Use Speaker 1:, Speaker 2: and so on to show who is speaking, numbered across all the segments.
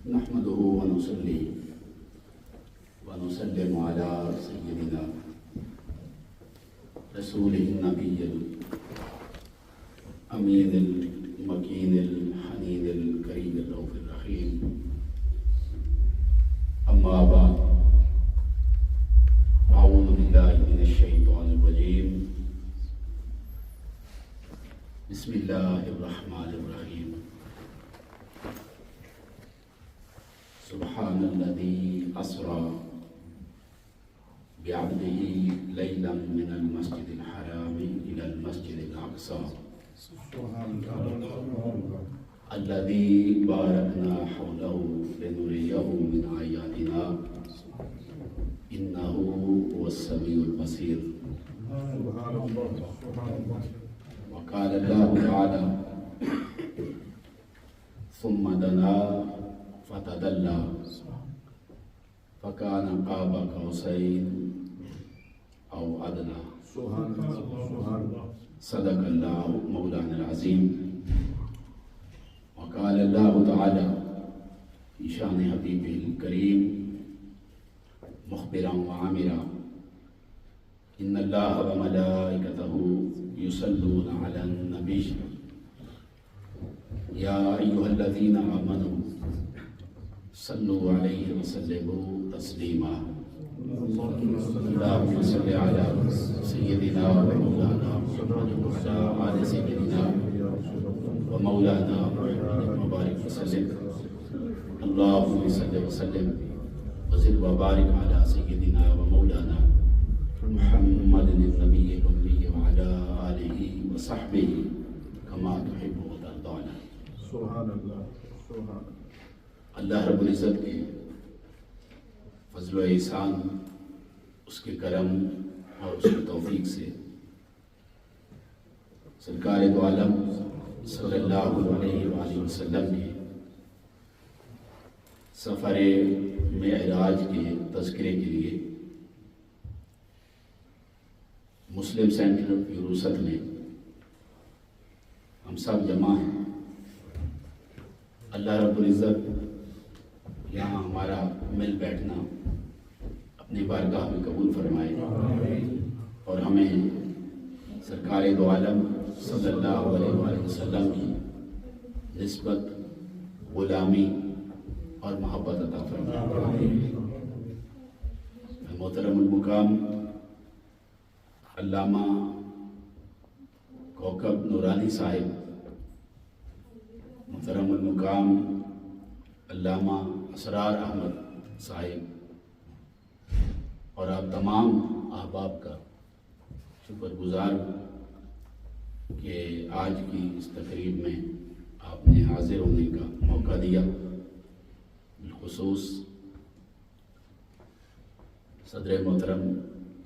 Speaker 1: نحمده ونصلي ونسلم على سيدنا رسوله النبي الأمين المكين الحنين الكريم الرؤوف الرحيم. أما بعد، أعوذ بالله من الشيطان الرجيم. بسم الله الرحمن الرحيم. سبحان الذي أسرى بعبده ليلا من المسجد الحرام إلى المسجد الأقصى الذي باركنا حوله لنريه من آياتنا إنه هو السميع البصير. وقال الله تعالى: ثم دنا فتدلى فكان قاب قوسين أو أدنى. صدق الله مولانا العظيم. وقال الله تعالى في شان حبيبه الكريم مخبرا وعامرا: إن الله وملائكته يصلون على النبي يا أيها الذين آمنوا صلوا عليه وسلموا تسليما. اللهم صل على سيدنا ومولانا محمد وعلى آل سيدنا ومولانا محمد وبارك وسلم. اللهم صل وسلم وزد وبارك على سيدنا ومولانا محمد النبي الأمي وعلى آله وصحبه كما تحب وترضى.
Speaker 2: سبحان اللہ، سبحان اللہ۔
Speaker 1: اللہ رب العزت کے فضل و احسان، اس کے کرم اور اس کی توفیق سے سرکار دو عالم صلی اللہ علیہ وآلہ وسلم کے سفر معراج کے تذکرے کے لیے مسلم سینٹر یوروست میں ہم سب جمع ہیں۔ اللہ رب العزت یہاں ہمارا مل بیٹھنا اپنی بارگاہ میں قبول فرمائے اور ہمیں سرکار دو عالم صلی اللہ علیہ وآلہ وسلم کی نسبت، غلامی اور محبت عطا فرمائے۔ محترم المقام علامہ کوکب نورانی صاحب، محترم المقام علامہ اسرار احمد صاحب اور آپ تمام احباب کا شکر گزار ہوں کہ آج کی اس تقریب میں آپ نے حاضر ہونے کا موقع دیا۔ بالخصوص صدر محترم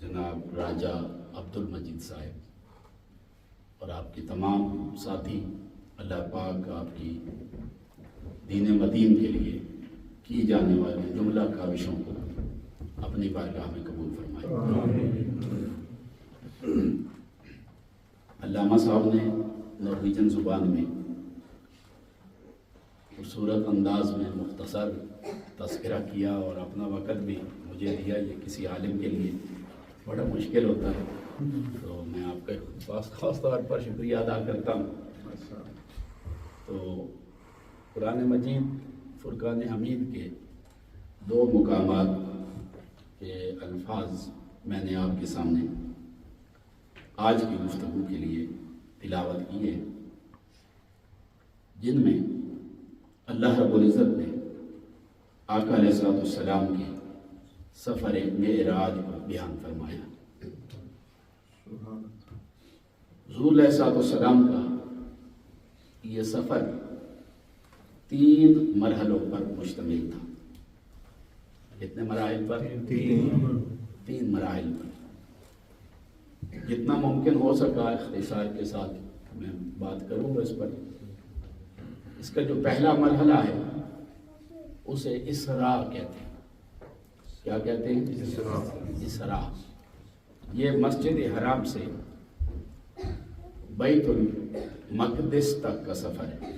Speaker 1: جناب راجہ عبد المجید صاحب اور آپ کے تمام ساتھی، اللہ پاک آپ کی دین مدین کے لیے کی جانے والے جملہ کاوشوں کو اپنی بارگاہ میں قبول فرمائے۔ علامہ صاحب نے نارویجن زبان میں خوبصورت انداز میں مختصر تذکرہ کیا اور اپنا وقت بھی مجھے دیا۔ یہ کسی عالم کے لیے بڑا مشکل ہوتا ہے، تو میں آپ کے پاس خاص طور پر شکریہ ادا کرتا ہوں۔ تو قرآن مجید فرقان حمید کے 2 مقامات کے الفاظ میں نے آپ کے سامنے آج کی گفتگو کے لیے تلاوت کی ہے، جن میں اللہ رب العزت نے آقا علیہ السلام کے سفر معراج کو بیان فرمایا۔ حضور علیہ السلام کا یہ سفر 3 مرحلوں پر مشتمل تھا۔ کتنے مراحل پر؟ 3 مراحل پر۔ جتنا ممکن ہو سکا اختصار کے ساتھ میں بات کروں گا اس پر۔ اس کا جو پہلا مرحلہ ہے اسے اسراء کہتے ہیں۔ کیا کہتے ہیں؟ اسراء۔ یہ مسجد حرام سے بیت المقدس تک کا سفر ہے،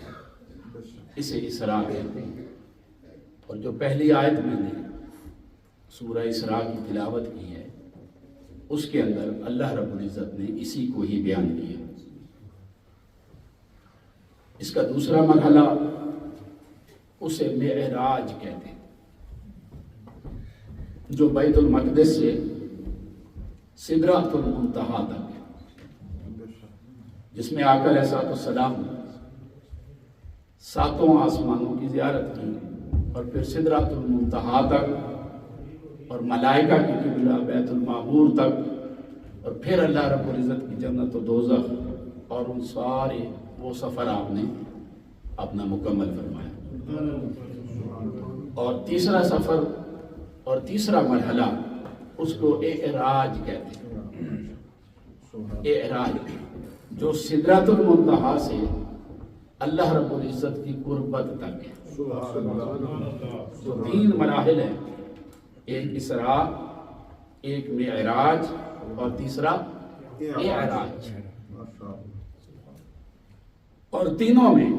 Speaker 1: اسے اسراء کہتے ہیں۔ جو پہلی آیت میں نے سورہ اسراء کی تلاوت کی ہے اس کے اندر اللہ رب العزت نے اسی کو ہی بیان کیا۔ اس کا دوسرا مرحلہ اسے معراج کہتے ہیں، جو بیت المقدس سے سدرۃ المنتہا تک ہے، جس میں آقا علیہ السلام ساتوں آسمانوں کی زیارت کی اور پھر سدرۃ المنتہا تک اور ملائکہ کی قبلہ بیت المعمور تک اور پھر اللہ رب العزت کی جنت و دوزخ اور ان سارے وہ سفر آپ نے اپنا مکمل فرمایا۔ اور تیسرا سفر اور تیسرا مرحلہ اس کو اعراج کہتے ہیں، اعراج جو سدرۃ المنتہا سے اللہ رب العزت کی قربت تک ہے۔ تو 3 مراحل ہیں، ایک اسراء، ایک معراج اور تیسرا اعراج، اور تینوں میں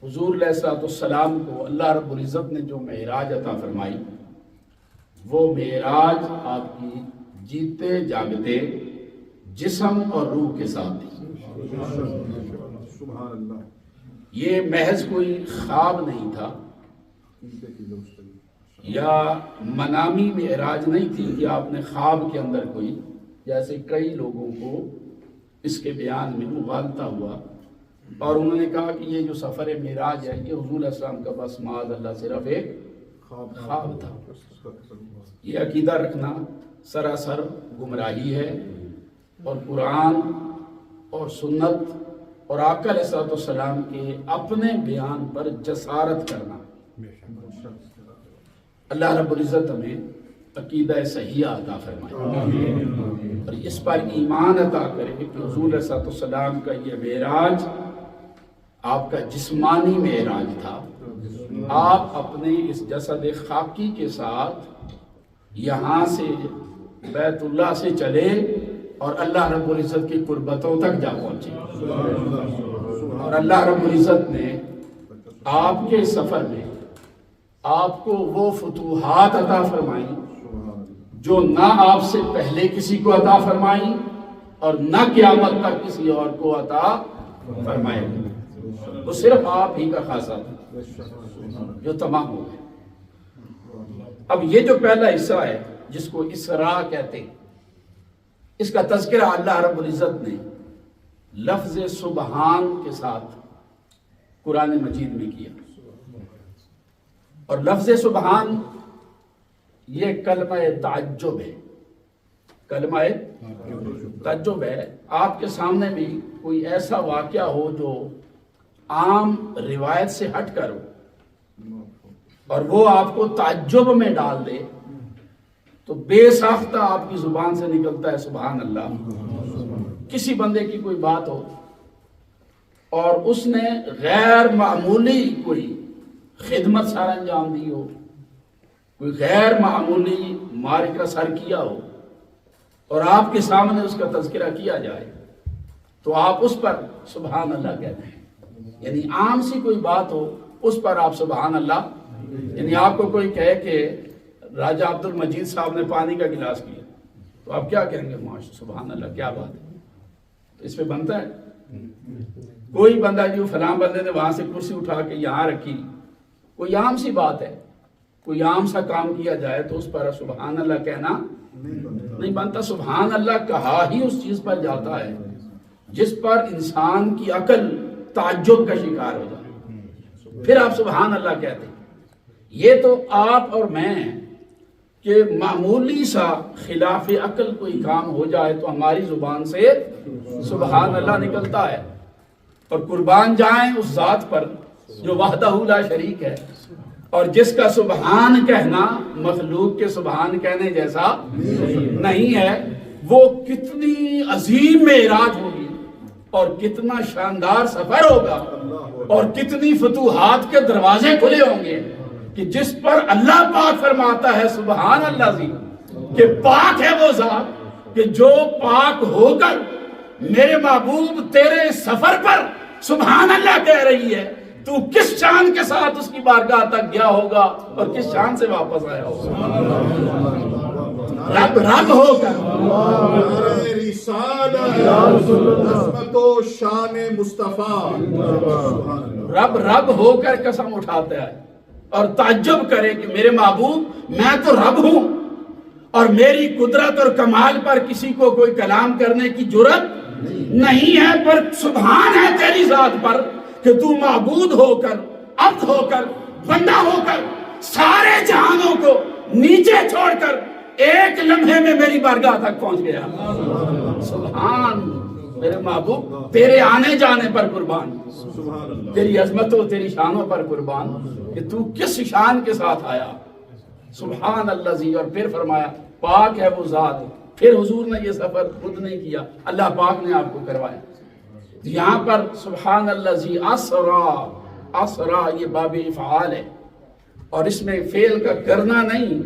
Speaker 1: حضور علیہ السلام کو اللہ رب العزت نے جو معراج عطا فرمائی وہ معراج آپ کی جیتے جاگتے جسم اور روح کے ساتھ تھی۔
Speaker 2: سبحان اللہ۔
Speaker 1: یہ محض کوئی خواب نہیں تھا یا منامی معراج نہیں تھی کہ آپ نے خواب کے اندر کوئی، جیسے کئی لوگوں کو اس کے بیان میں مغالطہ ہوا اور انہوں نے کہا کہ یہ جو سفر معراج ہے یہ حضور علیہ السلام کا بس معاذ اللہ صرف ایک خواب تھا۔ یہ عقیدہ رکھنا سراسر گمراہی ہے، اور قرآن اور سنت اور آقا علیہ السلام کے اپنے بیان پر جسارت کرنا۔ اللہ رب العزت ہمیں عقیدہ صحیحہ عطا فرمائے اور اس پر ایمان عطا کرے کہ حضور علیہ السلام کا یہ معراج آپ کا جسمانی معراج تھا۔ آپ اپنے اس جسد خاکی کے ساتھ یہاں سے بیت اللہ سے چلے اور اللہ رب العزت کی قربتوں تک جا پہنچے، اور اللہ رب العزت نے آپ کے سفر میں آپ کو وہ فتوحات عطا فرمائیں جو نہ آپ سے پہلے کسی کو عطا فرمائیں اور نہ قیامت تک کسی اور کو عطا فرمائیں، وہ صرف آپ ہی کا خاصہ تھا جو تمام ہو گئے۔ اب یہ جو پہلا حصہ ہے جس کو اسراء کہتے ہیں، اس کا تذکرہ اللہ رب العزت نے لفظ سبحان کے ساتھ قرآن مجید میں کیا، اور لفظ سبحان یہ کلمہ تعجب ہے، کلمہ تعجب ہے۔ آپ کے سامنے بھی کوئی ایسا واقعہ ہو جو عام روایت سے ہٹ کر ہو اور وہ آپ کو تعجب میں ڈال دے، تو بے ساختہ آپ کی زبان سے نکلتا ہے سبحان اللہ۔ کسی بندے کی کوئی بات ہو اور اس نے غیر معمولی کوئی خدمت سر انجام دی ہو، کوئی غیر معمولی معرکہ سر کیا ہو، اور آپ کے سامنے اس کا تذکرہ کیا جائے تو آپ اس پر سبحان اللہ کہتے ہیں۔ یعنی عام سی کوئی بات ہو اس پر آپ سبحان اللہ، یعنی آپ کو کوئی کہے کہ راجہ عبد المجید صاحب نے پانی کا گلاس کیا تو آپ کیا کہیں گے؟ ماشاء سبحان اللہ، کیا بات ہے، تو اس پہ بنتا ہے۔ کوئی بندہ جو فلاں بندے نے وہاں سے کرسی اٹھا کے یہاں رکھی، کوئی عام سی بات ہے، کوئی عام سا کام کیا جائے تو اس پر سبحان اللہ کہنا نہیں بنتا۔ سبحان اللہ کہا ہی اس چیز پر جاتا ہے جس پر انسان کی عقل تعجب کا شکار ہو جائے، پھر آپ سبحان اللہ کہتے ہیں۔ یہ تو آپ اور میں کہ معمولی سا خلاف عقل کوئی کام ہو جائے تو ہماری زبان سے سبحان اللہ نکلتا ہے، اور قربان جائیں اس ذات پر جو وحدہ لا شریک ہے اور جس کا سبحان کہنا مخلوق کے سبحان کہنے جیسا نہیں ہے۔ وہ کتنی عظیم معراج ہوگی اور کتنا شاندار سفر ہوگا اور کتنی فتوحات کے دروازے کھلے ہوں گے کہ جس پر اللہ پاک فرماتا ہے سبحان اللہ زی، کہ پاک ہے وہ ذات کہ جو پاک ہو کر میرے محبوب تیرے سفر پر سبحان اللہ کہہ رہی ہے، تو کس شان کے ساتھ اس کی بارگاہ تک گیا ہوگا اور کس شان سے واپس آیا ہوگا. رب رب ہو کر
Speaker 2: نعرہ رسالت عظمت و شان مصطفیٰ.
Speaker 1: رب رب ہو کر قسم اٹھاتا ہے اور تعجب کرے کہ میرے محبوب میں تو رب ہوں اور میری قدرت اور کمال پر کسی کو کوئی کلام کرنے کی جرت نہیں ہے، پر سبحان ہے تیری ذات پر کہ تو معبود ہو کر، عبد ہو کر، بندہ ہو کر سارے جہانوں کو نیچے چھوڑ کر ایک لمحے میں میری بارگاہ تک پہنچ گیا. سبحان میرے محبوب، تیرے آنے جانے پر قربان، تیری عظمتوں تیری شانوں پر قربان کہ تو کس شان کے ساتھ آیا. سبحان اللہ. اور پھر فرمایا پاک ہے وہ ذات. پھر حضور نے یہ سفر خود نہیں کیا، اللہ پاک نے آپ کو کروایا. یہاں پر سبحان اللہ اسرا یہ باب افعال ہے اور اس میں فعل کا کرنا نہیں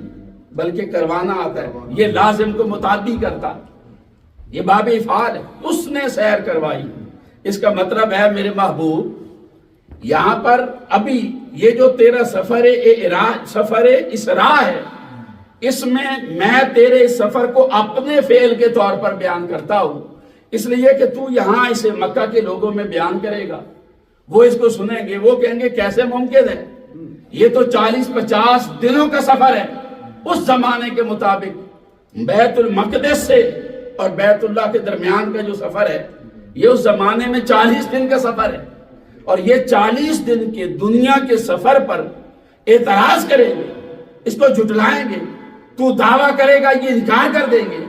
Speaker 1: بلکہ کروانا آتا ہے. یہ لازم کو متعدی کرتا، یہ باب افعال ہے. اس نے سیر کروائی، اس کا مطلب ہے میرے محبوب یہاں پر ابھی یہ جو تیرا سفر اسراء ہے، اس میں تیرے اس سفر کو اپنے فعل کے طور پر بیان کرتا ہوں، اس لیے کہ تو یہاں اسے مکہ کے لوگوں میں بیان کرے گا، وہ اس کو سنیں گے، وہ کہیں گے کیسے ممکن ہے، یہ تو 40-50 دنوں کا سفر ہے. اس زمانے کے مطابق بیت المقدس سے اور بیت اللہ کے درمیان کا جو سفر ہے یہ اس زمانے میں 40 دن کا سفر ہے، اور یہ 40 دن کے دنیا کے سفر پر اعتراض کریں گے، اس کو جھٹلائیں گے. تو دعویٰ کرے گا یہ انکار کر دیں گے.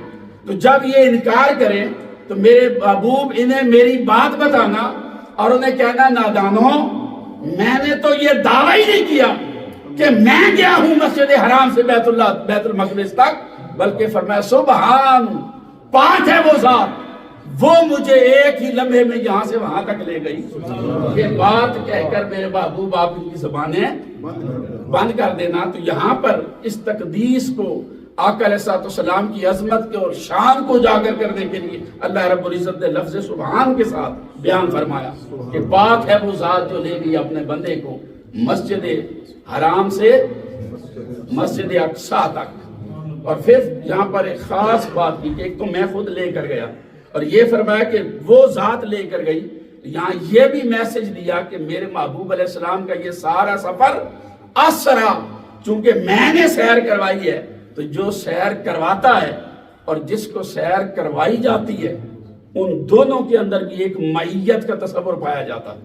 Speaker 1: تو جب یہ انکار کریں تو میرے محبوب انہیں میری بات بتانا اور انہیں کہنا نادانوں، میں نے تو یہ دعویٰ ہی نہیں کیا کہ میں گیا ہوں مسجد حرام سے بیت المقدس تک، بلکہ فرمایا سبحان پاک ہے وہ ذات، وہ مجھے ایک ہی لمحے میں یہاں سے وہاں تک لے گئی. یہ بات کہہ کر میرے محبوب آپ ان کی زبانیں بند کر دینا. تو یہاں پر اس تقدیس کو، آقا علیہ السلام کی عظمت کے اور شان کو اجاگر کرنے کے لیے اللہ رب العزت نے لفظ سبحان کے ساتھ بیان فرمایا کہ پاک ہے وہ ذات جو لے گئی اپنے بندے کو مسجد حرام سے مسجد اقصیٰ تک. اور پھر یہاں پر ایک خاص بات کی کہ ایک تو میں خود لے کر گیا، اور یہ فرمایا کہ وہ ذات لے کر گئی. یہاں یہ بھی میسج دیا کہ میرے محبوب علیہ السلام کا یہ سارا سفر اسرا، چونکہ میں نے سیر کروائی ہے، تو جو سیر کرواتا ہے اور جس کو سیر کروائی جاتی ہے ان دونوں کے اندر بھی ایک معیت کا تصور پایا جاتا ہے.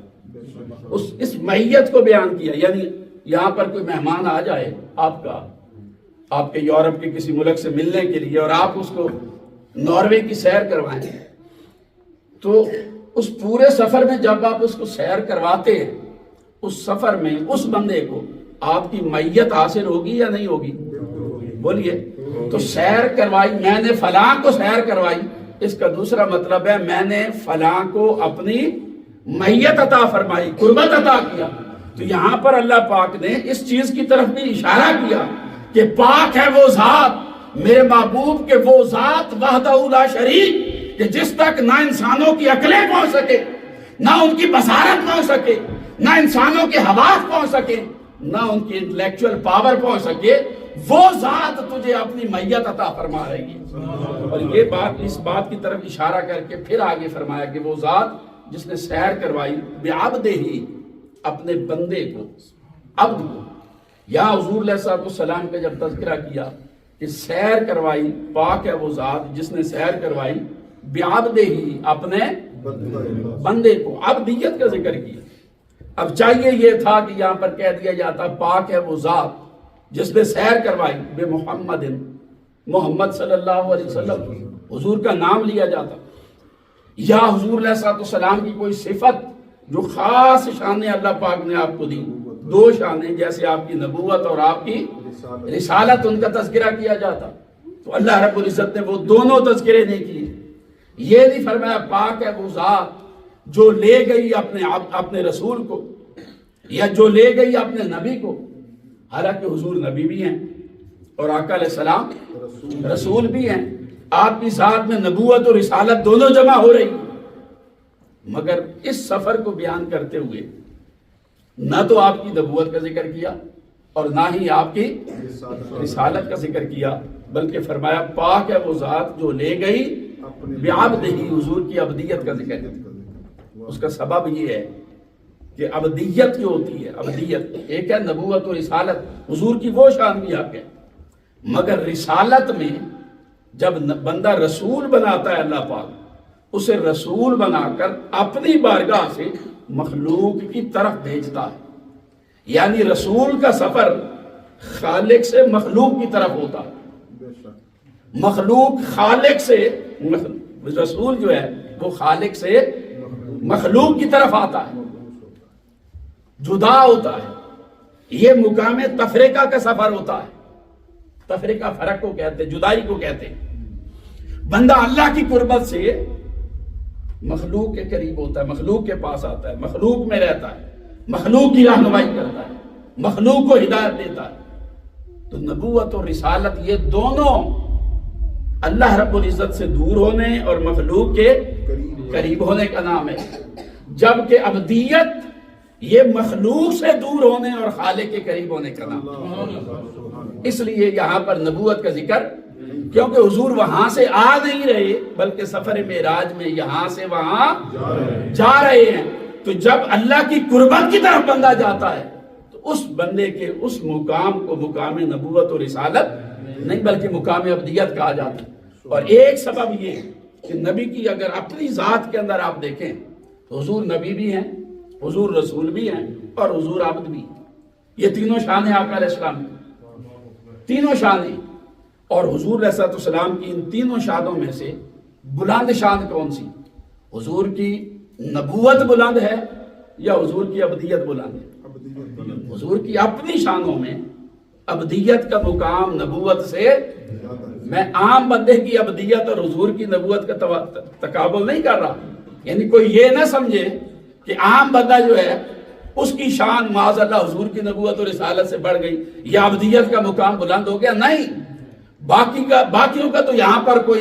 Speaker 1: اس معیت کو بیان کیا، یعنی یہاں پر کوئی مہمان آ جائے آپ کے یورپ کے کسی ملک سے ملنے کے لیے، اور آپ اس کو ناروے کی سیر کروائیں، تو اس پورے سفر میں جب آپ اس کو سیر کرواتے ہیں، اس سفر میں اس بندے کو آپ کی معیت حاصل ہوگی یا نہیں ہوگی؟ بولیے. تو سیر کروائی، میں نے فلاں کو سیر کروائی، اس کا دوسرا مطلب ہے میں نے فلاں کو اپنی معیت عطا فرمائی، قربت عطا کیا. تو یہاں پر اللہ پاک نے اس چیز کی طرف بھی اشارہ کیا کہ پاک ہے وہ ذات میرے محبوب کے، وہ ذات وحدہ لا شریک، کہ جس تک نہ انسانوں کی عقلیں پہنچ سکے، نہ ان کی بصارت پہنچ سکے، نہ انسانوں کے حواس پہنچ سکے، نہ ان کی انٹلیکچوئل پاور پہنچ سکے، وہ ذات تجھے اپنی معیت عطا فرما رہی ہے. اور یہ بات، اس بات کی طرف اشارہ کر کے پھر آگے فرمایا کہ وہ ذات جس نے سیر کروائی بعبدہ، اپنے بندے کو، عبد کو. یہاں حضور علیہ السلام کا جب تذکرہ کیا کہ سیر کروائی، پاک ہے وہ ذات جس نے سیر کروائی بعبدہ، اپنے بندے کو، عبدیت کا ذکر کیا. اب چاہیے یہ تھا کہ یہاں پر کہہ دیا جاتا پاک ہے وہ ذات جس نے سیر کروائی بے محمد صلی اللہ علیہ وسلم، حضور کا نام لیا جاتا، یا حضور علیہ السلام کی کوئی صفت جو خاص شانیں اللہ پاک نے آپ کو دی، 2 شانیں جیسے آپ کی نبوت اور آپ کی رسالت، ان کا تذکرہ کیا جاتا. تو اللہ رب العزت نے وہ دونوں تذکرے نہیں کیے. یہ نہیں فرمایا پاک ہے وہ ذات جو لے گئی اپنے رسول کو، یا جو لے گئی اپنے نبی کو. حالانکہ حضور نبی بھی ہیں اور آقا علیہ السلام رسول بھی ہیں، آپ کی ذات میں نبوت اور رسالت دونوں جمع ہو رہی. مگر اس سفر کو بیان کرتے ہوئے نہ تو آپ کی نبوت کا ذکر کیا اور نہ ہی آپ کی رسالت کا ذکر کیا، بلکہ فرمایا پاک ہے وہ ذات جو لے گئی بعبدہ، حضور کی عبدیت کا ذکر ہے۔ اس کا سبب یہ ہے کہ عبدیت جو ہوتی ہے، عبدیت ایک ہے نبوت و رسالت، حضور کی وہ شان بھی حق ہے، مگر رسالت میں جب بندہ رسول بناتا ہے اللہ پاک، اسے رسول بنا کر اپنی بارگاہ سے مخلوق کی طرف بھیجتا ہے، یعنی رسول کا سفر خالق سے مخلوق کی طرف ہوتا ہے، مخلوق خالق سے، رسول جو ہے وہ خالق سے مخلوق کی طرف آتا ہے، جدا ہوتا ہے۔ یہ مقام تفریقہ کا سفر ہوتا ہے، تفریقہ فرق کو کہتے ہیں، جدائی کو کہتے ہیں۔ بندہ اللہ کی قربت سے مخلوق کے قریب ہوتا ہے، مخلوق کے پاس آتا ہے، مخلوق میں رہتا ہے، مخلوق کی رہنمائی کرتا ہے، مخلوق کو ہدایت دیتا ہے۔ تو نبوت اور رسالت یہ دونوں اللہ رب العزت سے دور ہونے اور مخلوق کے قریب ہونے کا نام ہے، جبکہ عبدیت یہ مخلوق سے دور ہونے اور خالق کے قریب ہونے کا نام ہے۔ اس لیے یہاں پر نبوت کا ذکر، کیونکہ حضور وہاں سے آ نہیں رہے بلکہ سفر معراج میں یہاں سے وہاں جا رہے ہیں، تو جب اللہ کی قربت کی طرف بندہ جاتا ہے تو اس بندے کے اس مقام کو مقام نبوت اور رسالت نہیں بلکہ مقام عبدیت کہا جاتا ہے۔ اور ایک سبب یہ کہ نبی کی اگر اپنی ذات کے اندر آپ دیکھیں تو حضور نبی بھی ہیں، حضور رسول بھی ہیں اور حضور عبد بھی، یہ تینوں شانیں آقا علیہ السلام کی، تینوں شانیں۔ اور حضور علیہ السلام کی ان تینوں شانوں میں سے بلند شان کون سی؟ حضور کی نبوت بلند ہے یا حضور کی عبدیت بلند ہے؟ حضور کی اپنی شانوں میں عبدیت کا مقام نبوت سے، میں عام بندے کی عبدیت اور حضور کی نبوت کا تقابل نہیں کر رہا، یعنی کوئی یہ نہ سمجھے کہ عام بندہ جو ہے اس کی شان معاذ اللہ حضور کی نبوت اور رسالت سے بڑھ گئی یا عبدیت کا مقام بلند ہو گیا، نہیں، باقیوں کا تو یہاں پر کوئی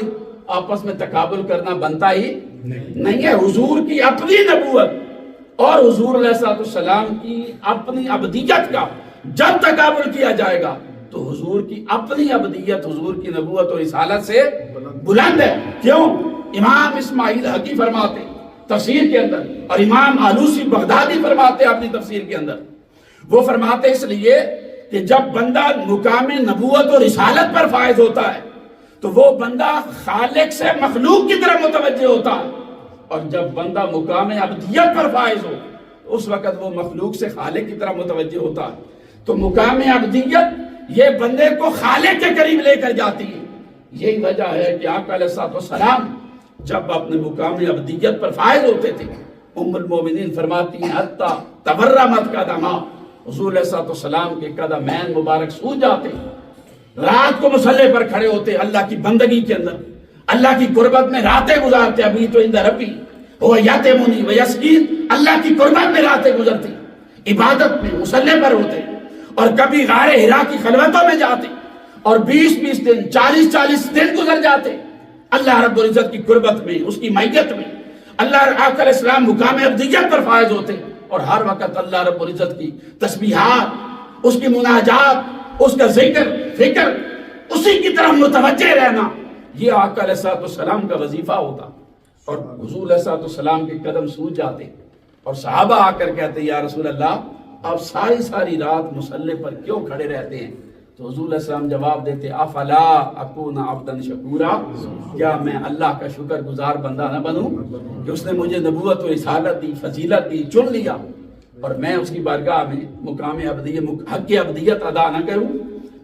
Speaker 1: آپس میں تقابل کرنا بنتا ہی نہیں ہے۔ حضور کی اپنی نبوت اور حضور علیہ السلام کی اپنی عبدیت کا جب تقابل کیا جائے گا تو حضور کی اپنی عبدیت حضور کی نبوت اور رسالت سے بلند ہے۔ کیوں؟ امام اسماعیل حقی فرماتے تفسیر کے اندر، اور امام آلوسی بغدادی فرماتے اپنی تفسیر کے اندر، وہ فرماتے اس لیے کہ جب بندہ مقام نبوت اور رسالت پر فائز ہوتا ہے تو وہ بندہ خالق سے مخلوق کی طرف متوجہ ہوتا ہے، اور جب بندہ مقام عبدیت پر فائز ہو تو اس وقت وہ مخلوق سے خالق کی طرف متوجہ ہوتا ہے۔ تو مقام عبدیت یہ بندے کو خالق کے قریب لے کر جاتی ہے۔ یہی وجہ ہے کہ آقا علیہ السلام جب اپنے مقام عبدیت پر فائز ہوتے تھے، ام المومنین فرماتی ہیں حتی تورمت قدما، حضور علیہ السلام کے قدمین مبارک سوج جاتے، رات کو مصلی پر کھڑے ہوتے، اللہ کی بندگی کے اندر، اللہ کی قربت میں راتیں گزارتے، ابھی تو اندر ربی وہ یتمونی و یسقین، اللہ کی قربت میں راتیں گزرتی، عبادت میں مصلی پر ہوتے، اور کبھی غار حرا کی خلوتوں میں جاتے اور 20 دن 40 دن گزر جاتے اللہ رب العزت کی قربت میں، اس کی معیت میں۔ اللہ آقا علیہ السلام مقام عبدیت پر فائز ہوتے اور ہر وقت اللہ رب العزت کی تسبیحات، اس کی مناجات، اس کا ذکر فکر، اسی کی طرف متوجہ رہنا، یہ آقا علیہ السلام کا وظیفہ ہوتا۔ اور حضور علیہ السلام کے قدم سوج جاتے اور صحابہ آ کر کہتے یا رسول اللہ آپ ساری رات مصلی پر کیوں کھڑے رہتے ہیں؟ تو حضور علیہ السلام جواب دیتے افلا اکون عبدا شکورا، کیا میں اللہ کا شکر گزار بندہ نہ بنوں کہ اس نے مجھے نبوت و رسالت دی، فضیلت دی، چن لیا، اور میں اس کی بارگاہ میں مقام عبدیت، حق عبدیت ادا نہ کروں؟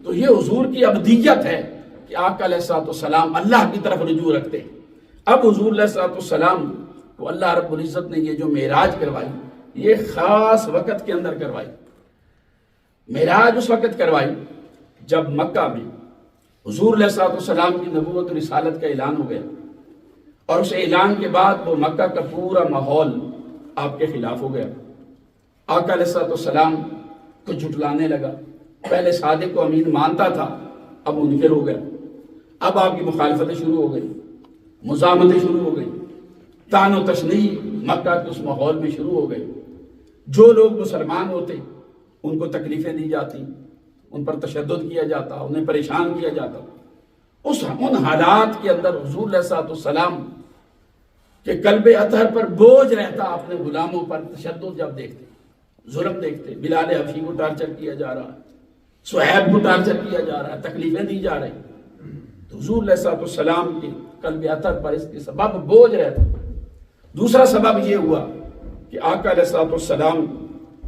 Speaker 1: تو یہ حضور کی عبدیت ہے کہ آقا علیہ السلام اللہ کی طرف رجوع رکھتے۔ اب حضور علیہ السلام کو اللہ رب العزت نے یہ جو معراج کروائی، یہ خاص وقت کے اندر کروائی۔ معراج اس وقت کروائی جب مکہ میں حضور علیہ السلام کی نبوت و رسالت کا اعلان ہو گیا، اور اس اعلان کے بعد وہ مکہ کا پورا ماحول آپ کے خلاف ہو گیا۔ آقا علیہ السلام کو جھٹلانے لگا، پہلے صادق و امین مانتا تھا، اب منکر ہو گیا، اب آپ کی مخالفتیں شروع ہو گئی، مزاحمتیں شروع ہو گئی، طعن و تشنیع مکہ کے اس ماحول میں شروع ہو گئی۔ جو لوگ مسلمان ہوتے ان کو تکلیفیں دی جاتی، ان پر تشدد کیا جاتا، انہیں پریشان کیا جاتا، ان حالات کے اندر حضور علیہ الصلوۃ والسلام کے قلب اطہر پر بوجھ رہتا اپنے غلاموں پر تشدد جب دیکھتے، ظلم دیکھتے، بلال حبشی کو ٹارچر کیا جا رہا ہے، صہیب کو ٹارچر کیا جا رہا ہے، تکلیفیں دی جا رہی، تو حضور علیہ الصلوۃ والسلام کے قلب اطہر پر اس کے سبب بوجھ رہتا۔ دوسرا سبب یہ ہوا کہ آقا علیہ الصلوۃ والسلام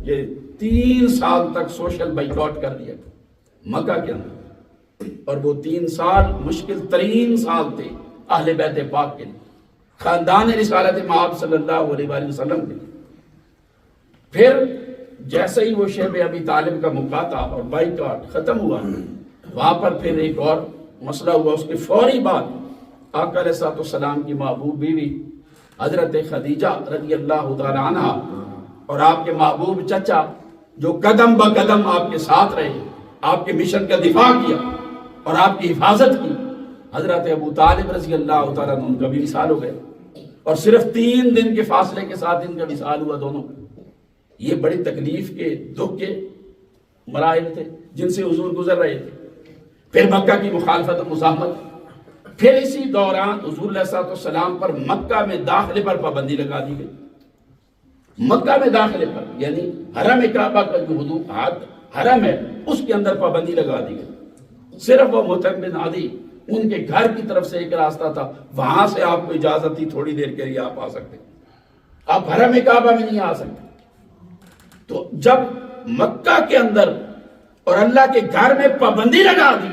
Speaker 1: کے 3 سال تک سوشل بائیکاٹ کر دیا مکہ کے اندر، اور وہ 3 سال مشکل ترین سال تھے اہل بیت پاک کے لیے، خاندان رسالت مآب صلی اللہ علیہ وآلہ وسلم کے لیے۔ پھر جیسے ہی وہ شیب ابی طالب کا موقع تھا اور بائیکاٹ ختم ہوا، وہاں پر پھر ایک اور مسئلہ ہوا۔ اس کے فوری بعد آقا علیہ الصلوۃ والسلام کی محبوب بیوی حضرت خدیجہ رضی اللہ تعالی عنہ اور آپ کے محبوب چچا جو قدم با قدم آپ کے ساتھ رہے، آپ کے مشن کا دفاع کیا اور آپ کی حفاظت کی، حضرت ابو طالب رضی اللہ تعالیٰ عنہ ان کا بھی وصال ہو گیا، اور صرف 3 دن کے فاصلے کے ساتھ ان کا وصال ہوا دونوں۔ یہ بڑی تکلیف کے، دکھ کے مراحل تھے جن سے حضور گزر رہے تھے۔ پھر مکہ کی مخالفت و مزاحمت، پھر اسی دوران حضور علیہ الصلوۃ والسلام پر مکہ میں داخلے پر پابندی لگا دی گئی۔ مکہ میں داخلے پر یعنی حرم کعبہ کا جو حدود حرم ہے اس کے اندر پابندی لگا دی گئی۔ صرف وہ مطعم بن عدی ان کے گھر کی طرف سے ایک راستہ تھا، وہاں سے آپ کو اجازت تھی تھوڑی دیر کے لیے آپ آ سکتے، آپ حرم کعبہ میں نہیں آ سکتے۔ تو جب مکہ کے اندر اور اللہ کے گھر میں پابندی لگا دی،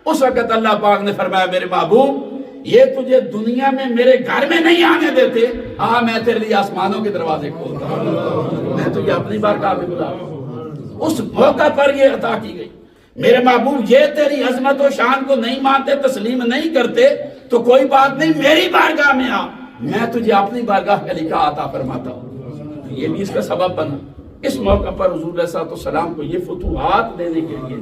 Speaker 1: اس وقت اللہ پاک نے فرمایا میرے محبوب یہ تجھے دنیا میں میرے گھر میں نہیں آنے دیتے، ہاں میں تیرے لیے آسمانوں کے دروازے کھولتا ہوں، میں تجھے اپنی بارگاہ میں بلاؤں۔ اس موقع پر یہ عطا کی گئی، میرے محبوب یہ تیری عظمت و شان کو نہیں مانتے، تسلیم نہیں کرتے تو کوئی بات نہیں، میری بارگاہ میں آ، میں تجھے اپنی بارگاہ کا لکھا عطا فرماتا ہوں۔ یہ بھی اس کا سبب بنا۔ اس موقع پر حضور علیہ الصلوۃ والسلام کو یہ فتوحات دینے کے لیے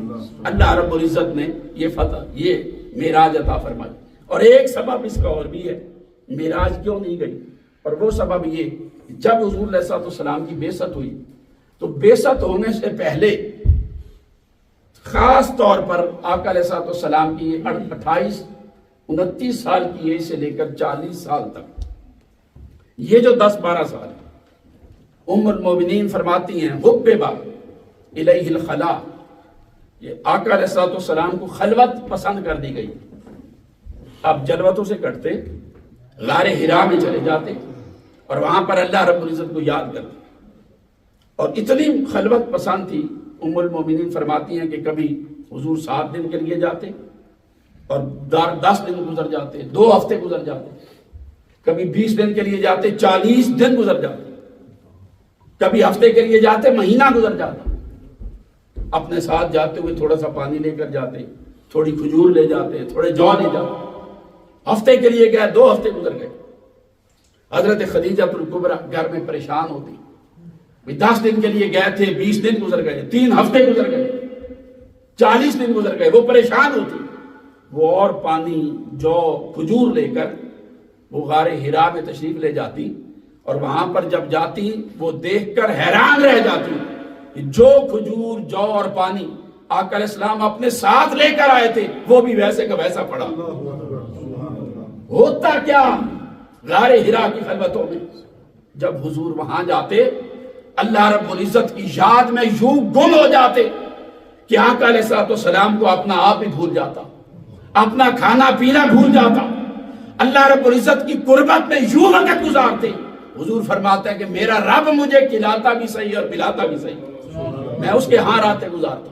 Speaker 1: اللہ رب العزت نے یہ فتح، یہ معراج عطا فرمائی۔ اور ایک سبب اس کا اور بھی ہے، معراج کیوں نہیں گئی، اور وہ سبب یہ کہ جب حضور علیہ الصلوۃ والسلام کی بعثت ہوئی تو بعثت ہونے سے پہلے خاص طور پر آقا علیہ الصلوۃ والسلام کی 28-29 سال کی ایج سے لے کر 40 سال تک، یہ جو 10-12 سال ہے، ام المومنین فرماتی ہیں حبب الیہ الخلا، یہ آقا علیہ الصلوۃ والسلام کو خلوت پسند کر دی گئی۔ اب جلوتوں سے کٹتے، غار حرا میں چلے جاتے اور وہاں پر اللہ رب العزت کو یاد کرتے، اور اتنی خلوت پسند تھی، ام المومنین فرماتی ہیں کہ کبھی حضور 7 دن کے لیے جاتے اور 10 دن گزر جاتے، 2 ہفتے گزر جاتے، کبھی 20 دن کے لیے جاتے، 40 دن گزر جاتے، کبھی ہفتے کے لیے جاتے، مہینہ گزر جاتا۔ اپنے ساتھ جاتے ہوئے تھوڑا سا پانی لے کر جاتے، تھوڑی کھجور لے جاتے، تھوڑے جو لے جاتے۔ ہفتے کے لیے گئے، 2 ہفتے گزر گئے۔ حضرت خدیجہ الکبریٰ گھر میں پریشان ہوتی، 10 دن کے لیے گئے تھے، 20 دن گزر گئے، 3 ہفتے گزر گئے، 40 دن گزر گئے، وہ پریشان ہوتی، وہ اور پانی، جو، کھجور لے کر وہ غار حرا میں تشریف لے جاتی، اور وہاں پر جب جاتی وہ دیکھ کر حیران رہ جاتی کہ جو کھجور، جو اور پانی آقا علیہ السلام اپنے ساتھ لے کر آئے تھے وہ بھی ویسے کا ویسا پڑا۔ ہوتا کیا غار حرا کی خلوتوں میں، جب حضور وہاں جاتے اللہ رب العزت کی یاد میں یوں گم ہو جاتے کہ آقا علیہ السلام کو اپنا آپ ہی بھول جاتا، اپنا کھانا پینا بھول جاتا، اللہ رب العزت کی قربت میں یوں وقت گزارتے۔ حضور فرماتے ہیں کہ میرا رب مجھے کھلاتا بھی صحیح اور پلاتا بھی صحیح، میں اس کے ہاں راتیں گزارتا۔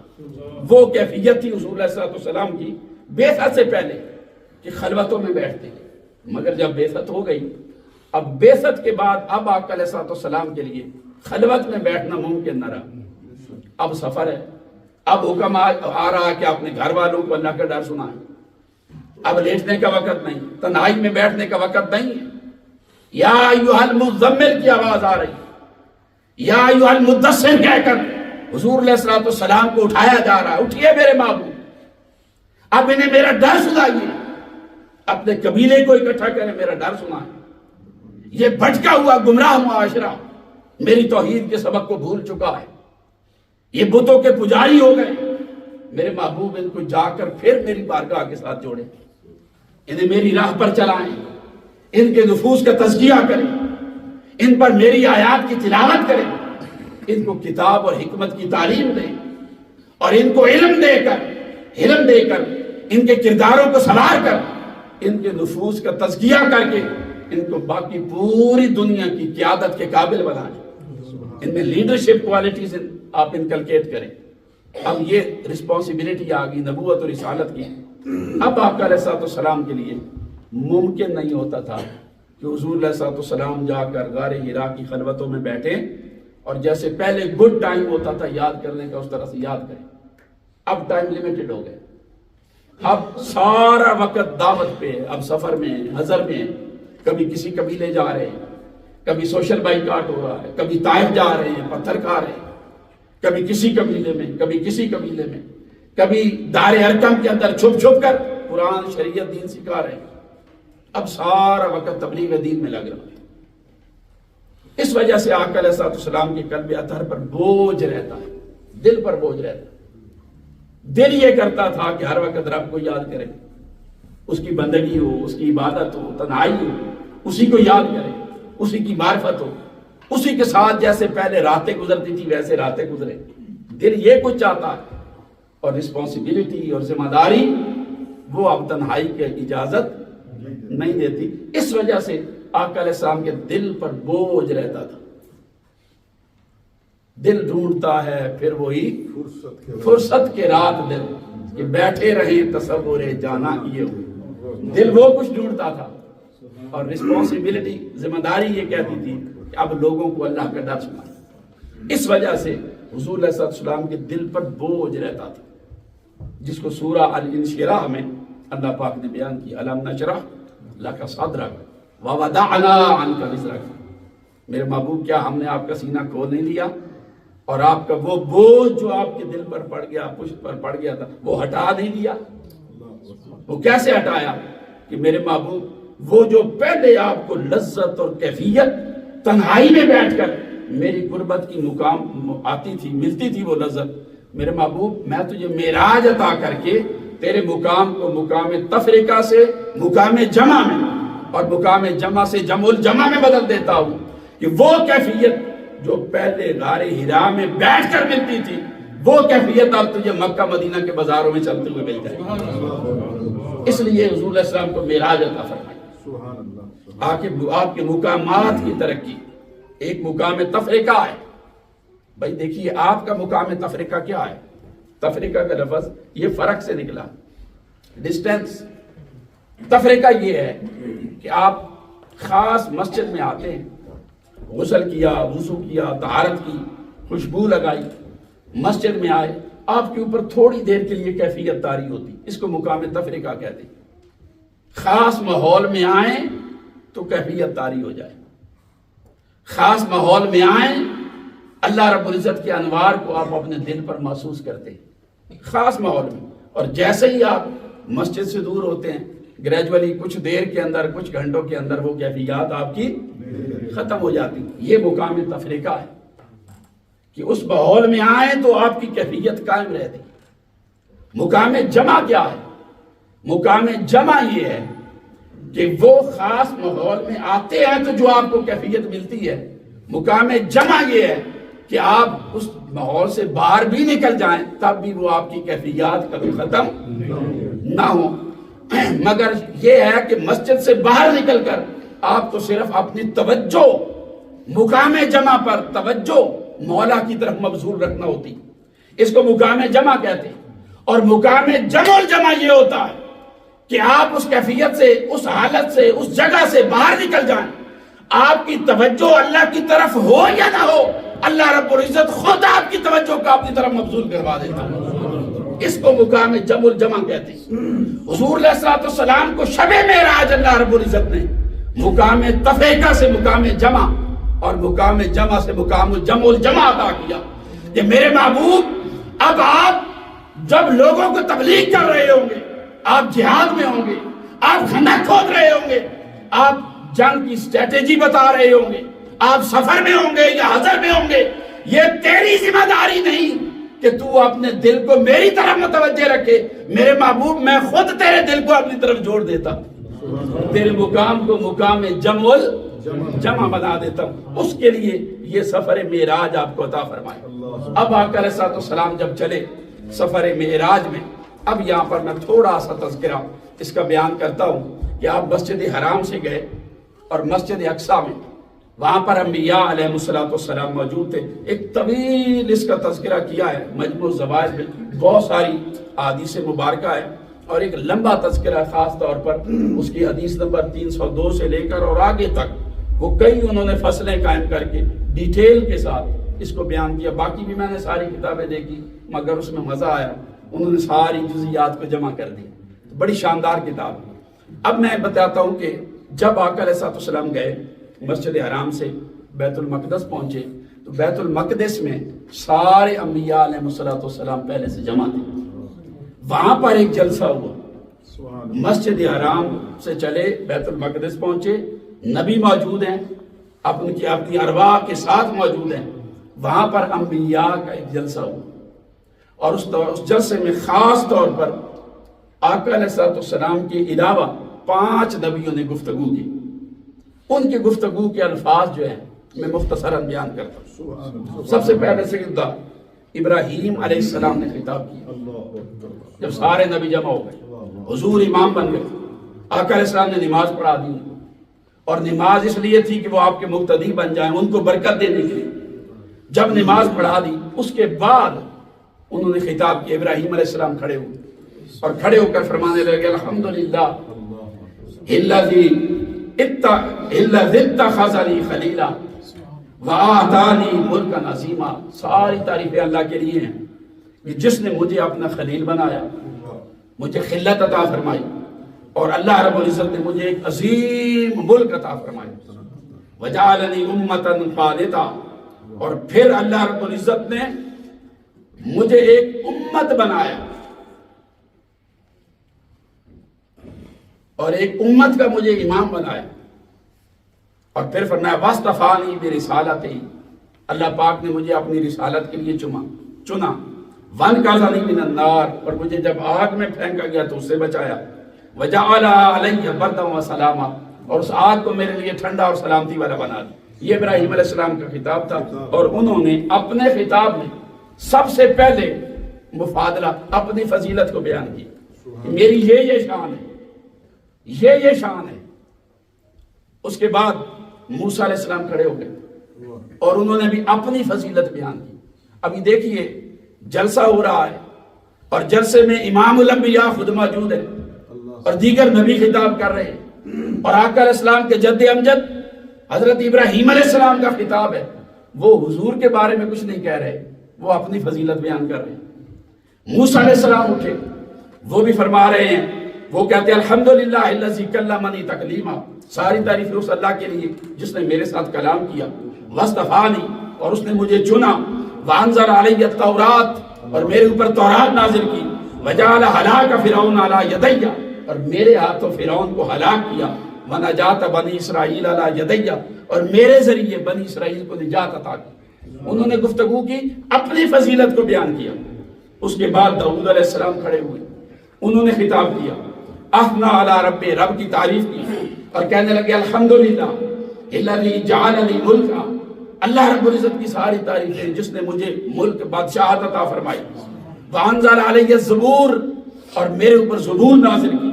Speaker 1: وہ کیفیت تھی حضور علیہ السلام کی بعثت سے پہلے کہ خلوتوں میں بیٹھتے، مگر جب بعثت ہو گئی، اب بعثت کے بعد اب آقا علیہ السلام کے لیے خلوت میں بیٹھنا ممکن نہ رہا۔ اب سفر ہے، اب حکم آ رہا ہے کہ اپنے گھر والوں کو اللہ کا ڈر سنائیں، اب لیٹنے کا وقت نہیں، تنہائی میں بیٹھنے کا وقت نہیں ہے۔ یا ایھا المزمل کی آواز آ رہی، یا ایھا المدثر کہہ کر حضور علیہ السلام کو اٹھایا جا رہا ہے، اٹھیے میرے محبوب، اب انہیں میرا ڈر سنائیے، اپنے قبیلے کو اکٹھا کریں، میرا ڈر سنائیں۔ یہ بھٹکا ہوا گمراہ معاشرہ میری توحید کے سبق کو بھول چکا ہے، یہ بتوں کے پجاری ہو گئے۔ میرے محبوب ان کو جا کر پھر میری بارگاہ کے ساتھ جوڑیں، انہیں میری راہ پر چلائیں، ان کے نفوس کا تزکیہ کریں، ان پر میری آیات کی تلاوت کریں، ان کو کتاب اور حکمت کی تعلیم دیں، اور ان کو علم دے کر ان کے کرداروں کو سنوار کر ان کے نفوس کا تزکیہ کر کے ان کو باقی پوری دنیا کی قیادت کے قابل بنائیں، ان میں لیڈرشپ کوالٹیز آپ انکلکیٹ کریں۔ اب یہ رسپانسبلٹی آ گئی نبوت اور رسالت کی۔ اب آقا علیہ الصلوۃ والسلام کے لیے ممکن نہیں ہوتا تھا کہ حضور علیہ الصلوۃ والسلام جا کر غار حرا کی خلوتوں میں بیٹھیں اور جیسے پہلے گڈ ٹائم ہوتا تھا یاد کرنے کا اس طرح سے یاد کریں۔ اب ٹائم لیمیٹڈ ہو گئے، اب سارا وقت دعوت پہ، اب سفر میں، حضر میں، کبھی کسی قبیلے جا رہے ہیں، کبھی سوشل بائیکاٹ ہو رہا ہے، کبھی طائف جا رہے ہیں، پتھر کھا رہے ہیں، کبھی کسی قبیلے میں، کبھی کسی قبیلے میں، کبھی دار ارقم کے اندر چھپ چھپ کر قرآن شریعت دین سکھا رہے ہیں۔ اب سارا وقت تبلیغ دین میں لگ رہا ہے۔ اس وجہ سے آقا علیہ الصلوۃ والسلام کے قلب اطہر پر بوجھ رہتا ہے، دل پر بوجھ رہتا ہے۔ دل یہ کرتا تھا کہ ہر وقت رب کو یاد کرے، اس کی بندگی ہو، اس کی عبادت ہو، تنہائی ہو، اسی کو یاد کرے، اسی کی معرفت ہو، اسی کے ساتھ جیسے پہلے راتیں گزرتی تھی ویسے راتیں گزرے۔ دل یہ کچھ چاہتا ہے، اور رسپانسبلٹی اور ذمہ داری وہ اب تنہائی کی اجازت نہیں دیتی۔ اس وجہ سے آقا علیہ السلام کے دل پر بوجھ رہتا تھا۔ دل ڈھونڈتا ہے پھر وہی فرصت کے رات دل کہ بیٹھے رہے تصور جانا کیے ہوئے، دل وہ کچھ ڈھونڈتا تھا۔ اور رسپانسبلٹی، ذمہ داری یہ کہتی تھی کہ اب لوگوں کو اللہ کا ڈر سنا۔ اس وجہ سے حضور علیہ السلام کے دل پر بوجھ رہتا تھا، جس کو سورہ الانشراح میں اللہ پاک نے بیان کیا، الم نشرح لک صدرک ووضعنا عنک وزرک۔ میرے محبوب کیا ہم نے آپ کا سینہ کھول نہیں لیا اور آپ کا وہ بوجھ جو آپ کے دل پر پڑ گیا، پشت پر پڑ گیا تھا، وہ ہٹا نہیں دیا؟ وہ کیسے ہٹایا کہ میرے محبوب وہ جو پہلے آپ کو لذت اور کیفیت تنہائی میں بیٹھ کر میری قربت کی مقام آتی تھی، ملتی تھی وہ لذت، میرے محبوب میں تجھے معراج عطا کر کے تیرے مقام کو مقام تفریقہ سے مقام جمع میں اور مقام جمع سے جمع الجمع میں بدل دیتا ہوں، کہ وہ کیفیت جو پہلے غار حرا میں بیٹھ کر ملتی تھی وہ کیفیت اب تجھے مکہ مدینہ کے بازاروں میں چلتے ہوئے مل جائے گی۔ اس لیے حضور علیہ السلام کو معراج عطا فرمائی، آپ کے مقامات کی ترقی۔ ایک مقام تفریقہ ہے، بھائی دیکھیے آپ کا مقام تفریقہ کیا ہے؟ تفریقہ کا لفظ یہ فرق سے نکلا، ڈسٹینس۔ تفریقہ یہ ہے کہ آپ خاص مسجد میں آتے ہیں، غسل کیا، وضو کیا، طہارت کی، خوشبو لگائی، مسجد میں آئے، آپ کے اوپر تھوڑی دیر کے لیے کیفیت طاری ہوتی، اس کو مقام تفریقہ کہتے ہیں۔ خاص ماحول میں آئیں تو کیفیت طاری ہو جائے، خاص ماحول میں آئیں اللہ رب العزت کے انوار کو آپ اپنے دل پر محسوس کرتے ہیں خاص ماحول میں، اور جیسے ہی آپ مسجد سے دور ہوتے ہیں گریجولی کچھ دیر کے اندر، کچھ گھنٹوں کے اندر وہ کیفیات آپ کی ختم ہو جاتی۔ یہ مقام تفریقہ ہے کہ اس ماحول میں آئیں تو آپ کی کیفیت قائم رہتی۔ مقام جمع کیا ہے؟ مقام جمع یہ ہے کہ وہ خاص ماحول میں آتے ہیں تو جو آپ کو کیفیت ملتی ہے، مقام جمع یہ ہے کہ آپ اس ماحول سے باہر بھی نکل جائیں تب بھی وہ آپ کی کیفیات کبھی ختم نہ ہو۔ مگر یہ ہے کہ مسجد سے باہر نکل کر آپ تو صرف اپنی توجہ مقام جمع پر، توجہ مولا کی طرف مبذول رکھنا ہوتی، اس کو مقام جمع کہتے ہیں۔ اور مقام جمع الجمع یہ ہوتا ہے کہ آپ اس کیفیت سے، اس حالت سے، اس جگہ سے باہر نکل جائیں، آپ کی توجہ اللہ کی طرف ہو یا نہ ہو، اللہ رب العزت خود آپ کی توجہ کو اپنی طرف مبذول کروا دیتا ہے۔ اس کو مقام جمع الجمع کہتے ہیں۔ حضور علیہ السلام کو شب معراج اللہ رب العزت نے مقام تفریقہ سے مقام جمع اور مقام جمع سے مقام جمع الجمع عطا کیا کہ میرے محبوب اب آپ جب لوگوں کو تبلیغ کر رہے ہوں گے، آپ جہاد میں ہوں گے، آپ خندق کھود رہے ہوں گے، آپ جنگ کی اسٹریٹجی بتا رہے ہوں گے، آپ سفر میں ہوں گے یا حضر میں ہوں گے، یہ تیری ذمہ داری نہیں کہ تو اپنے دل کو میری طرف متوجہ رکھے۔ میرے محبوب، میں خود تیرے دل کو اپنی طرف جوڑ دیتا، تیرے مقام کو مقام جمع بنا دیتا ہوں۔ اس کے لیے یہ سفر معراج آپ کو عطا فرمائے۔ اب آقا علیہ السلام جب چلے سفر معراج میں، اب یہاں پر میں تھوڑا سا تذکرہ اس کا بیان کرتا ہوں کہ آپ مسجد حرام سے گئے اور مسجد اقصیٰ میں، وہاں پر انبیاء علیہ السلام موجود تھے۔ ایک طویل اس کا تذکرہ کیا ہے مجموع الزوائد میں، بہت ساری احادیث مبارکہ ہے، اور ایک لمبا تذکرہ خاص طور پر اس کی حدیث نمبر 302 سے لے کر اور آگے تک وہ کئی انہوں نے فصلیں قائم کر کے ڈیٹیل کے ساتھ اس کو بیان کیا۔ باقی بھی میں نے ساری کتابیں دیکھی مگر اس میں مزہ آیا، انہوں نے ساری جزئیات کو جمع کر دی، بڑی شاندار کتاب۔ اب میں بتاتا ہوں کہ جب آقا علیہ السلام گئے مسجد حرام سے بیت المقدس پہنچے تو بیت المقدس میں سارے انبیاء علیہ السلام پہلے سے جمع تھے۔ وہاں پر ایک جلسہ ہوا، مسجد حرام سے چلے بیت المقدس پہنچے، نبی موجود ہیں، اپنی ارواح کے ساتھ موجود ہیں، وہاں پر انبیاء کا ایک جلسہ ہوا، اور اس جلسے میں خاص طور پر آقا علیہ السلام کے علاوہ 5 نبیوں نے گفتگو کی۔ ان کی گفتگو کے الفاظ جو ہیں میں مختصراً بیان کرتا ہوں۔ سب سے پہلے سیدنا ابراہیم علیہ السلام نے خطاب کیا جب سارے نبی جمع ہو گئے، حضور امام بن گئے، آقا علیہ السلام نے نماز پڑھا دی، اور نماز اس لیے تھی کہ وہ آپ کے مقتدی بن جائیں، ان کو برکت دینے کے لیے۔ جب نماز پڑھا دی اس کے بعد انہوں نے خطاب کیا، ابراہیم علیہ السلام کھڑے ہوئے اور کھڑے ہو کر فرمانے لگے الحمدللہ الذی اتخذنی خلیلا وآتانی ملکا عظیما۔ ساری تعریفیں اللہ کے لیے ہیں کہ جس نے مجھے اپنا خلیل بنایا، مجھے خلت عطا فرمائی، اور اللہ رب العزت نے مجھے ایک عظیم ملک عطا فرمائی، وجعلنی امتا قانتا، اور پھر اللہ رب العزت نے مجھے ایک امت بنایا، اور ایک امت کا مجھے امام بنایا، اور پھر فرمایا واصطفانی برسالتی، اللہ پاک نے مجھے اپنی رسالت کے لیے چنا، وانقذنی من النار، اور مجھے جب آگ میں پھینکا گیا تو اس سے بچایا، وجعل علی بردا وسلاما، اور اس آگ کو میرے لیے ٹھنڈا اور سلامتی والا بنا دیا۔ یہ ابراہیم علیہ السلام کا خطاب تھا، اور انہوں نے اپنے خطاب میں سب سے پہلے مفاضلہ اپنی فضیلت کو بیان کی، میری یہ شان ہے، یہ شان ہے۔ اس کے بعد موسیٰ علیہ السلام کھڑے ہو گئے اور انہوں نے بھی اپنی فضیلت بیان کی۔ ابھی دیکھیے جلسہ ہو رہا ہے، اور جلسے میں امام الانبیاء خود موجود ہے، اور دیگر نبی خطاب کر رہے ہیں، اور آقا علیہ السلام کے جد امجد حضرت ابراہیم علیہ السلام کا خطاب ہے۔ وہ حضور کے بارے میں کچھ نہیں کہہ رہے، وہ اپنی فضیلت بیان کر رہے ہیں۔ موسیٰ علیہ السلام اٹھے، وہ بھی فرما رہے ہیں، وہ کہتے ہیں الحمدللہ الذی کلمنی تکلیما، ساری تعریف اس اللہ کے لیے جس نے میرے ساتھ کلام کیا، واصطفانی، اور اس نے مجھے چنا، وانزل علی التورات، اور میرے اوپر تورات نازل کی، وجعل ہلاک فرعون علی یدی، اور میرے ہاتھوں فرعون کو ہلاک کیا، ونجات بنی اسرائیل علی یدی، اور میرے ذریعے بنی اسرائیل کو نجات عطا کی۔ انہوں نے گفتگو کی، اپنی فضیلت کو بیان کیا۔ اس کے بعد داؤد علیہ السلام کھڑے ہوئے، انہوں نے خطاب کیا، اثنا علی رب، رب کی تعریف کی، اور کہنے لگے الحمدللہ الذی جعلنی ملکا، اللہ رب العزت کی ساری تعریفیں جس نے مجھے ملک بادشاہت عطا فرمائی، وانزل علی الزبور، اور میرے اوپر زبور نازل کی،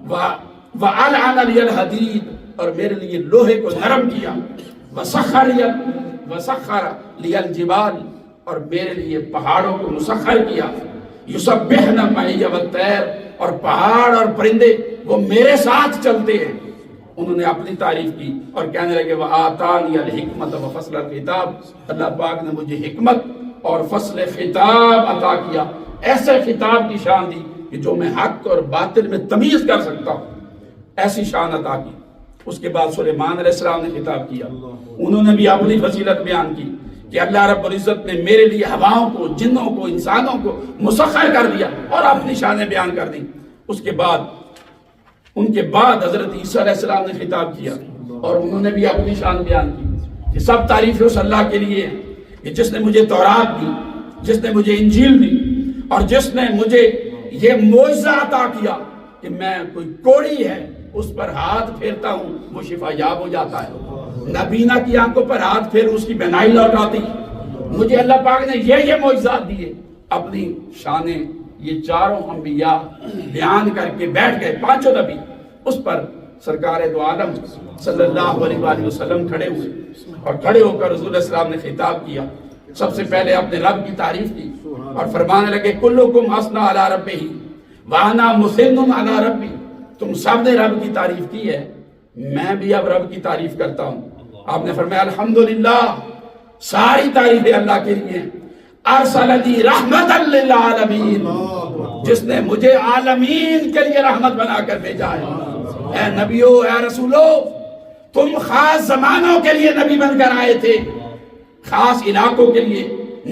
Speaker 1: وَأَلْعَنَ لِيَ الْحَدِيدِ، اور میرے لیے لوہے کو نرم کیا، وَسَخَّرَ لِيَ الْجِبَالِ، اور میرے لیے پہاڑوں کو مسخر کیا، يُسَبِّحْنَ مَعِيَ وَالطَّيْرُ، اور پہاڑ اور پرندے وہ میرے ساتھ چلتے ہیں۔ انہوں نے اپنی تعریف کی اور کہنے لگے وَآتَانِيَ الْحِكْمَةَ وَفَصْلَ الْخِطَابِ، اللہ پاک نے مجھے حکمت اور فصل خطاب عطا کیا، ایسے خطاب کی شان دی کہ جو میں حق اور باطل میں تمیز کر سکتا ہوں، ایسی شان عطا کی۔ اس کے بعد سلیمان علیہ السلام نے خطاب کیا، انہوں نے بھی اپنی فضیلت بیان کی کہ اللہ رب العزت نے میرے لیے ہواؤں کو، جنوں کو، انسانوں کو مسخر کر دیا، اور اپنی شانیں بیان کر دیں۔ اس کے بعد ان کے بعد حضرت عیسیٰ علیہ السلام نے خطاب کیا، اور انہوں نے بھی اپنی شان بیان کی کہ سب تعریف اس اللہ کے لیے کہ جس نے مجھے تورات دی، جس نے مجھے انجیل دی، اور جس نے مجھے یہ معجزہ عطا کیا کہ میں کوئی کوڑی ہے اس پر ہاتھ پھیرتا ہوں وہ شفا یاب ہو جاتا ہے، نابینا کی آنکھوں پر ہاتھ پھیر اس کی بینائی لوٹ آتی۔ مجھے اللہ پاک نے یہ معجزات دیے، اپنی شانیں یہ چاروں انبیاء بیان کر کے بیٹھ گئے، پانچوں نبی۔ اس پر سرکار دو عالم صلی اللہ علیہ وآلہ وسلم کھڑے ہوئے، اور کھڑے ہو کر رسول السلام نے خطاب کیا۔ سب سے پہلے اپنے رب کی تعریف کی اور فرمانے لگے کلکم اثنا علی ربہ وانا مثن علی ربی، تم سب نے رب کی تعریف کی ہے، میں بھی اب رب کی تعریف کرتا ہوں۔ آپ نے فرمایا الحمدللہ، ساری تعریفیں اللہ کے لیے، ارسلنی رحمتا للعالمین، جس نے مجھے عالمین کے لیے رحمت بنا کر بھیجا ہے۔ اے نبیو، اے رسولو، تم خاص زمانوں کے لیے نبی بن کر آئے تھے، خاص علاقوں کے لیے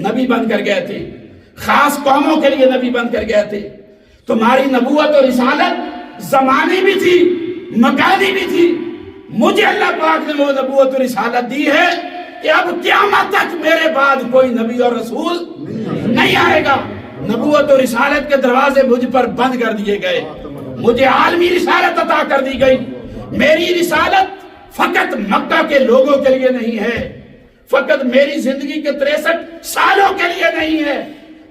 Speaker 1: نبی بن کر گئے تھے، خاص قوموں کے لیے نبی بن کر گئے تھے۔ تمہاری نبوت اور رسالت زمانی بھی تھی، مکانی بھی تھی۔ مجھے اللہ پاک نے وہ نبوت اور رسالت دی ہے کہ اب قیامت تک میرے بعد کوئی نبی اور رسول نہیں آئے گا۔ نبوت اور رسالت کے دروازے مجھ پر بند کر دیے گئے، مجھے عالمی رسالت عطا کر دی گئی۔ میری رسالت فقط مکہ کے لوگوں کے لیے نہیں ہے، فقط میری زندگی کے 63 سالوں کے لیے نہیں ہے،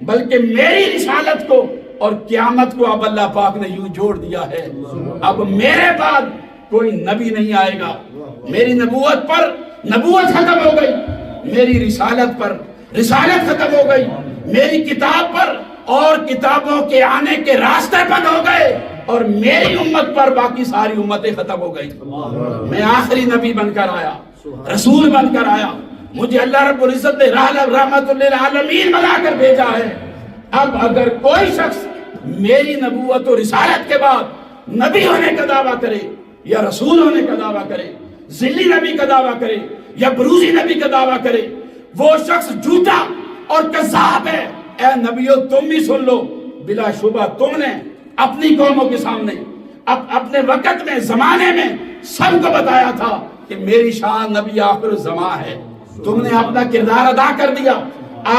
Speaker 1: بلکہ میری رسالت کو اور قیامت کو اب اللہ پاک نے یوں جوڑ دیا ہے۔ اب میرے بعد کوئی نبی نہیں آئے گا۔ میری نبوت پر نبوت ختم ہو گئی، میری رسالت پر رسالت ختم ہو گئی، میری کتاب پر اور کتابوں کے آنے کے راستے بند ہو گئے، اور میری امت پر باقی ساری امتیں ختم ہو گئی۔ میں آخری نبی بن کر آیا، رسول بن کر آیا، مجھے اللہ رب العزت نے رحمت للعالمین بنا کر بھیجا ہے۔ اب اگر کوئی شخص میری نبوت و رسالت کے بعد نبی ہونے کا دعویٰ کرے یا رسول ہونے کا دعویٰ کرے، ذلی نبی کا دعویٰ کرے یا بروزی نبی کا دعویٰ کرے، وہ شخص جھوٹا اور کذاب ہے۔ اے نبیو، تم بھی سن لو، بلا شبہ تم نے اپنی قوموں کے سامنے اپنے وقت میں زمانے میں سب کو بتایا تھا کہ میری شان نبی آخر الزمان ہے، تم نے اپنا کردار ادا کر دیا۔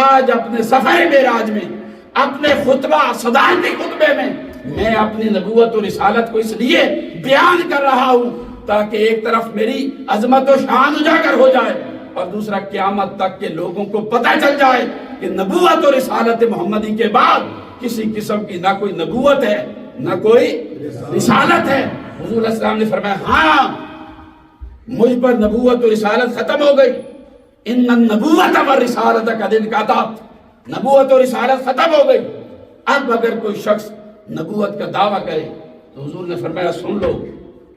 Speaker 1: آج اپنے سفر معراج میں، اپنے خطبہ صدارتی خطبے میں اپنی نبوت و رسالت کو اس لیے بیان کر رہا ہوں تاکہ ایک طرف میری عظمت و شان اجاگر ہو جائے، اور دوسرا قیامت تک کے لوگوں کو پتہ چل جائے کہ نبوت و رسالت محمدی کے بعد کسی قسم کی نہ کوئی نبوت ہے نہ کوئی رسالت ہے۔ حضور السلام نے فرمایا ہاں، مجھ پر نبوت و رسالت ختم ہو گئی، ان النبوت والرسالت قد انقطعت، نبوت و رسالت ختم ہو گئی۔ اب اگر کوئی شخص نبوت کا دعویٰ کرے تو حضور نے فرمایا سن لو،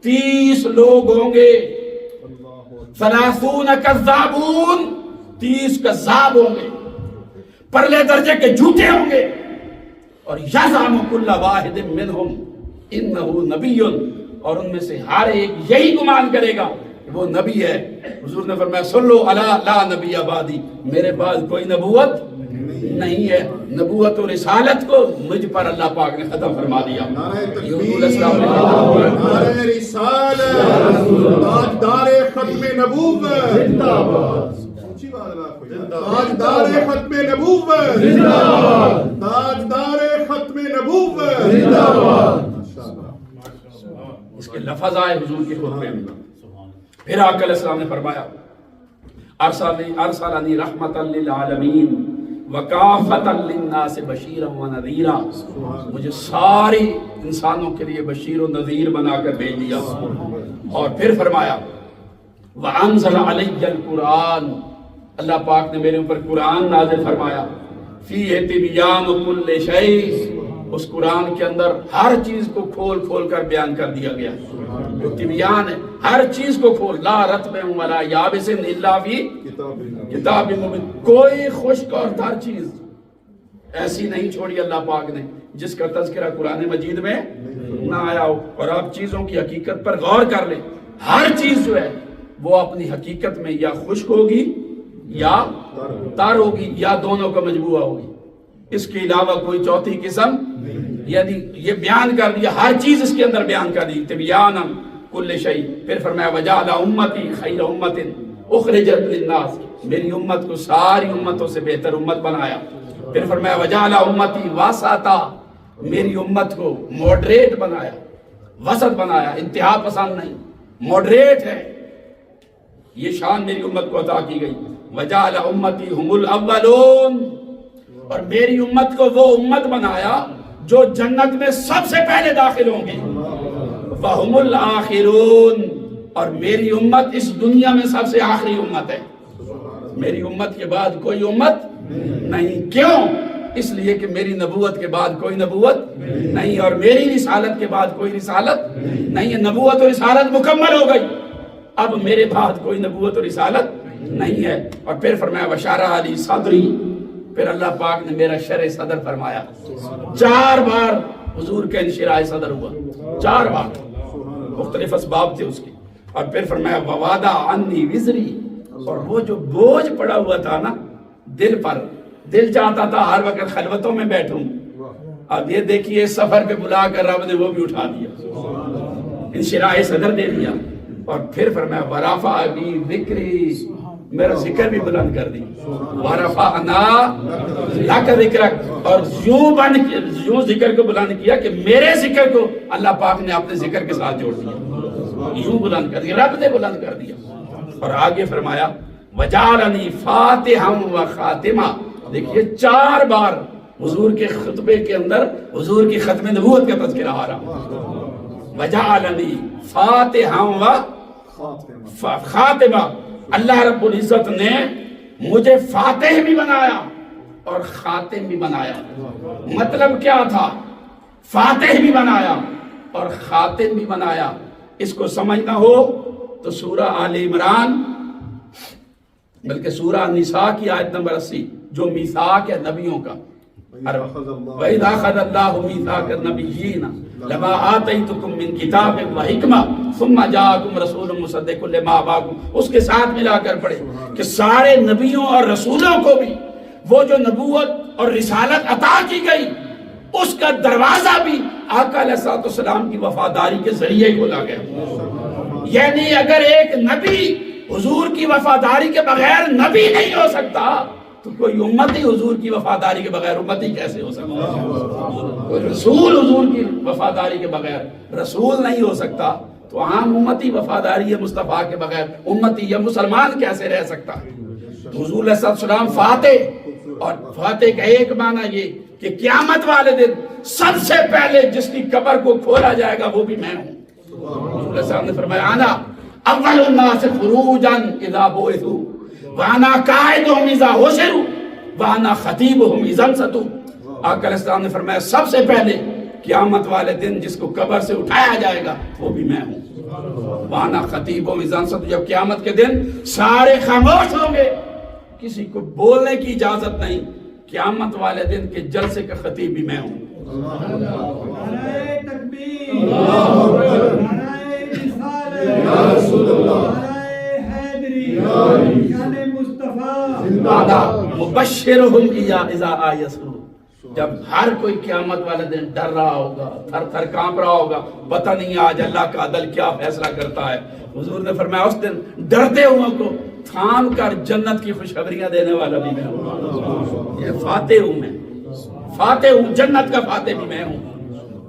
Speaker 1: 30 لوگ ہوں گے، 30 کذابون، 30 کذاب ہوں گے، پرلے درجے کے جھوٹے ہوں گے، اور یزعم کل واحد منہم انہ نبی، اور ان میں سے ہر ایک یہی گمان کرے گا کہ وہ نبی ہے۔ حضور نے فرمایا سن لو، الا لا نبی بعدی، میرے بعد کوئی نبوت نہیں ہے۔ نبوت و رسالت کو مجھ پر اللہ پاک نے ختم فرما دیا۔
Speaker 2: نعرہ رسالت، تاجدار ختم نبوت، تاجدار ختم نبوت، تاجدار ختم نبوت۔
Speaker 1: اس کے لفظ آئے حضور کے خطبے میں۔ پھر آقا علیہ السلام نے فرمایا ارسلنی رحمتا للعالمین وکافتا للناس بشیرا و نذیرا، مجھے ساری انسانوں کے لیے بشیر و نذیر بنا کر بھیج دیا۔ اور پھر فرمایا وانزل علی القرآن، اللہ پاک نے میرے اوپر قرآن نازل فرمایا، فیہ تبیان کل شیء، اس قرآن کے اندر ہر چیز کو کھول کھول کر بیان کر دیا گیا۔ جو تبیان ہے، ہر چیز کو کھول، لا رطب ولا یابس الا فی کتاب مبین، کوئی خشک اور تر چیز ایسی نہیں چھوڑی اللہ پاک نے جس کا تذکرہ قرآن مجید میں نہ آیا ہو۔ اور آپ چیزوں کی حقیقت پر غور کر لیں، ہر چیز جو ہے وہ اپنی حقیقت میں یا خشک ہوگی یا تر ہوگی یا دونوں کا مجموعہ ہوگی، اس کے علاوہ کوئی چوتھی قسم، یعنی یہ بیان کر دیا، ہر چیز اس کے اندر بیان کر دی، تبیانا کل شیء۔ پھر فرمایا وجعل امتی خیر امت اخرجت للناس، میری امت کو ساری امتوں سے بہتر امت بنایا۔ پھر فرمایا وجعل امتی وسطا، میری امت کو ماڈریٹ بنایا، وسط بنایا، انتہا پسند نہیں، ماڈریٹ ہے، یہ شان میری امت کو عطا کی گئی۔ وجعل امتی هم الاولون، اور میری امت کو وہ امت بنایا جو جنت میں سب سے پہلے داخل ہوں گے۔ وهم الاخرون، اور میری امت اس دنیا میں سب سے آخری امت ہے، میری امت کے بعد کوئی امت نہیں۔ کیوں؟ اس لیے کہ میری نبوت کے بعد کوئی نبوت نہیں، اور میری رسالت کے بعد کوئی رسالت نہیں ہے۔ نبوت و رسالت مکمل ہو گئی، اب میرے بعد کوئی نبوت و رسالت نہیں ہے۔ اور پھر فرمایا وشرح لی صدری، پھر اللہ پاک نے میرا شرح صدر فرمایا۔ 4 بار حضور کا انشراح صدر ہوا، 4 بار، مختلف اسباب تھے اس کے۔ اور پھر فرمایا ووضع عنی وزری، اور وہ جو بوجھ پڑا ہوا تھا نا دل پر، دل چاہتا تھا ہر وقت خلوتوں میں بیٹھوں، اب یہ دیکھیے سفر پہ بلا کر رب نے وہ بھی اٹھا دیا، انشراح صدر دے دیا۔ اور پھر فرمایا ورفع بی ذکری، میرا ذکر بھی بلند کر دی، ورفعنا لک ذکرک، اور یوں ذکر کو بلند کیا کہ میرے ذکر کو اللہ پاک نے اپنے ذکر کے ساتھ جوڑ دیا، یوں بلند کر دیا، رب نے بلند کر دیا۔ اور آگے فرمایا وجعلنی فاتحا و خاتمہ، دیکھیے 4 بار حضور کے خطبے کے اندر حضور کی ختم نبوت کا تذکرہ آ رہا۔ وجعلنی فاتحا و خاتمہ، اللہ رب العزت نے مجھے فاتح بھی بنایا اور خاتم بھی بنایا۔ مطلب کیا تھا؟ فاتح بھی بنایا اور خاتم بھی بنایا۔ اس کو سمجھنا ہو تو سورہ آل عمران بلکہ سورہ نساء کی آیت نمبر 80 جو میثاق ہے نبیوں کا، وَإِذَا أَخَذَ اللَّهُ مِيثَاقَ النَّبِيِّينَ لَمَا آتَيْتُكُم مِّن كِتَابٍ وَحِكْمَةٍ ثُمَّ جَاءَكُمْ رَسُولٌ مُصَدِّقٌ لِّمَا مَعَكُمْ، اس کے ساتھ ملا کر پڑھے کہ سارے نبیوں اور رسولوں کو بھی وہ جو نبوت اور رسالت عطا کی گئی اس کا دروازہ بھی آقا علیہ السلام کی وفاداری کے ذریعے کھولا گیا۔ یعنی اگر ایک نبی حضور کی وفاداری کے بغیر نبی نہیں ہو سکتا تو کوئی امتی حضور کی وفاداری کے بغیر امتی کیسے ہو سکتا؟ کوئی رسول حضور کی وفاداری کے بغیر رسول نہیں ہو سکتا تو عام امتی وفاداری مصطفیٰ کے بغیر امتی یا مسلمان کیسے رہ سکتا؟ حضور علیہ السلام فاتح، اور فاتح کا ایک معنی یہ کہ قیامت والے دن سب سے پہلے جس کی قبر کو کھولا جائے گا وہ بھی میں ہوں۔ حضور علیہ السلام نے فرمایا انا اول الناس خروجا اذا بعثوا وانا قائدهم اذا حشروا وانا خطیبهم اذا انصتوا۔ آقا علیہ السلام نے فرمایا سب سے پہلے قیامت والے دن جس کو قبر سے اٹھایا جائے گا وہ بھی میں ہوں، وانا خطیبهم اذا انصتوا۔ جب قیامت کے دن سارے خاموش ہوں گے، کسی کو بولنے کی اجازت نہیں، قیامت والے دن کے جلسے کا خطیب بھی میں ہوں۔ نعرہ تکبیر، نعرہ رسالت، یا رسول اللہ، نعرہ حیدری، شان مصطفیٰ، مبشرہم اذا آیسوا۔ جب ہر کوئی قیامت والے دن ڈر رہا ہوگا، تھر تھر کانپ رہا ہوگا، پتہ نہیں آج اللہ کا عدل کیا فیصلہ کرتا ہے، حضور نے فرمایا اس دن ڈرتے ہوں کو تھام کر جنت کی خوشخبریاں دینے والا بھی میں ہوں۔ یہ فاتح ہوں، میں فاتح ہوں، جنت کا فاتح بھی میں ہوں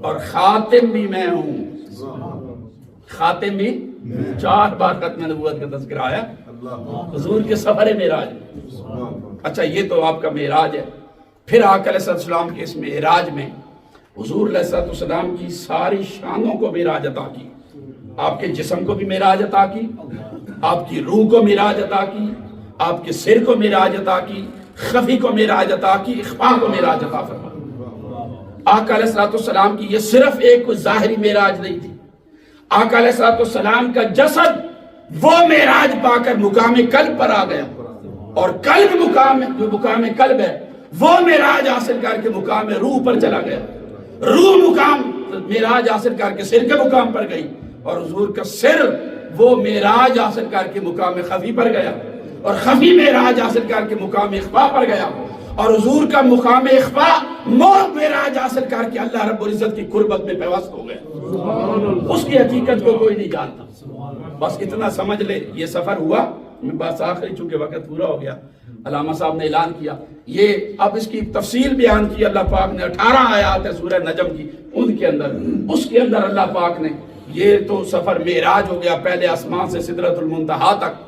Speaker 1: اور خاتم بھی میں ہوں۔ خاتم بھی 4 بار ختم نبوت کا تذکرہ آیا حضور کے سفر معراج۔ اچھا یہ تو آپ کا معراج ہے۔ پھر آقا علیہ السلام کے اس معراج میں حضور علیہ السلام کی ساری شانوں کو معراج عطا کی، آپ کے جسم کو بھی معراج عطا کی، آپ کی روح کو معراج عطا کی، آپ کے سر کو معراج عطا کی، خفی کو معراج عطا کی، اخفا کو معراج عطا فرمایا۔ آقا علیہ السلام کی یہ صرف ایک کوئی ظاہری معراج نہیں تھی، آقا علیہ السلام کا جسد وہ معراج پا کر مقام قلب پر آ گیا، اور قلب جو مقام قلب ہے وہ معراج حاصل کر کے مقام روح پر چلا گیا، روح مقام معراج حاصل کر کے سر کے مقام پر گئی، اور حضور کا سر وہ معراج حاصل کر کے مقام خفی پر گیا، اور خفی معراج حاصل کر کے مقام اخفا پر گیا، اور حضور کا مقام اخفا معراج حاصل کر کے اللہ رب العزت کی قربت میں پیوست ہو گیا۔ اس کی حقیقت کو کوئی نہیں جانتا، بس اتنا سمجھ لے یہ سفر ہوا بس آخری چونکہ وقت پورا ہو گیا، علامہ صاحب نے اعلان کیا، یہ اب اس کی تفصیل بیان کی اللہ پاک نے، 18 آیات ہے سورہ نجم کی، ان کے اندر اس کے اندر اللہ پاک نے، یہ تو سفر معراج ہو گیا، پہلے آسمان سے سدرۃ المنتہا تک،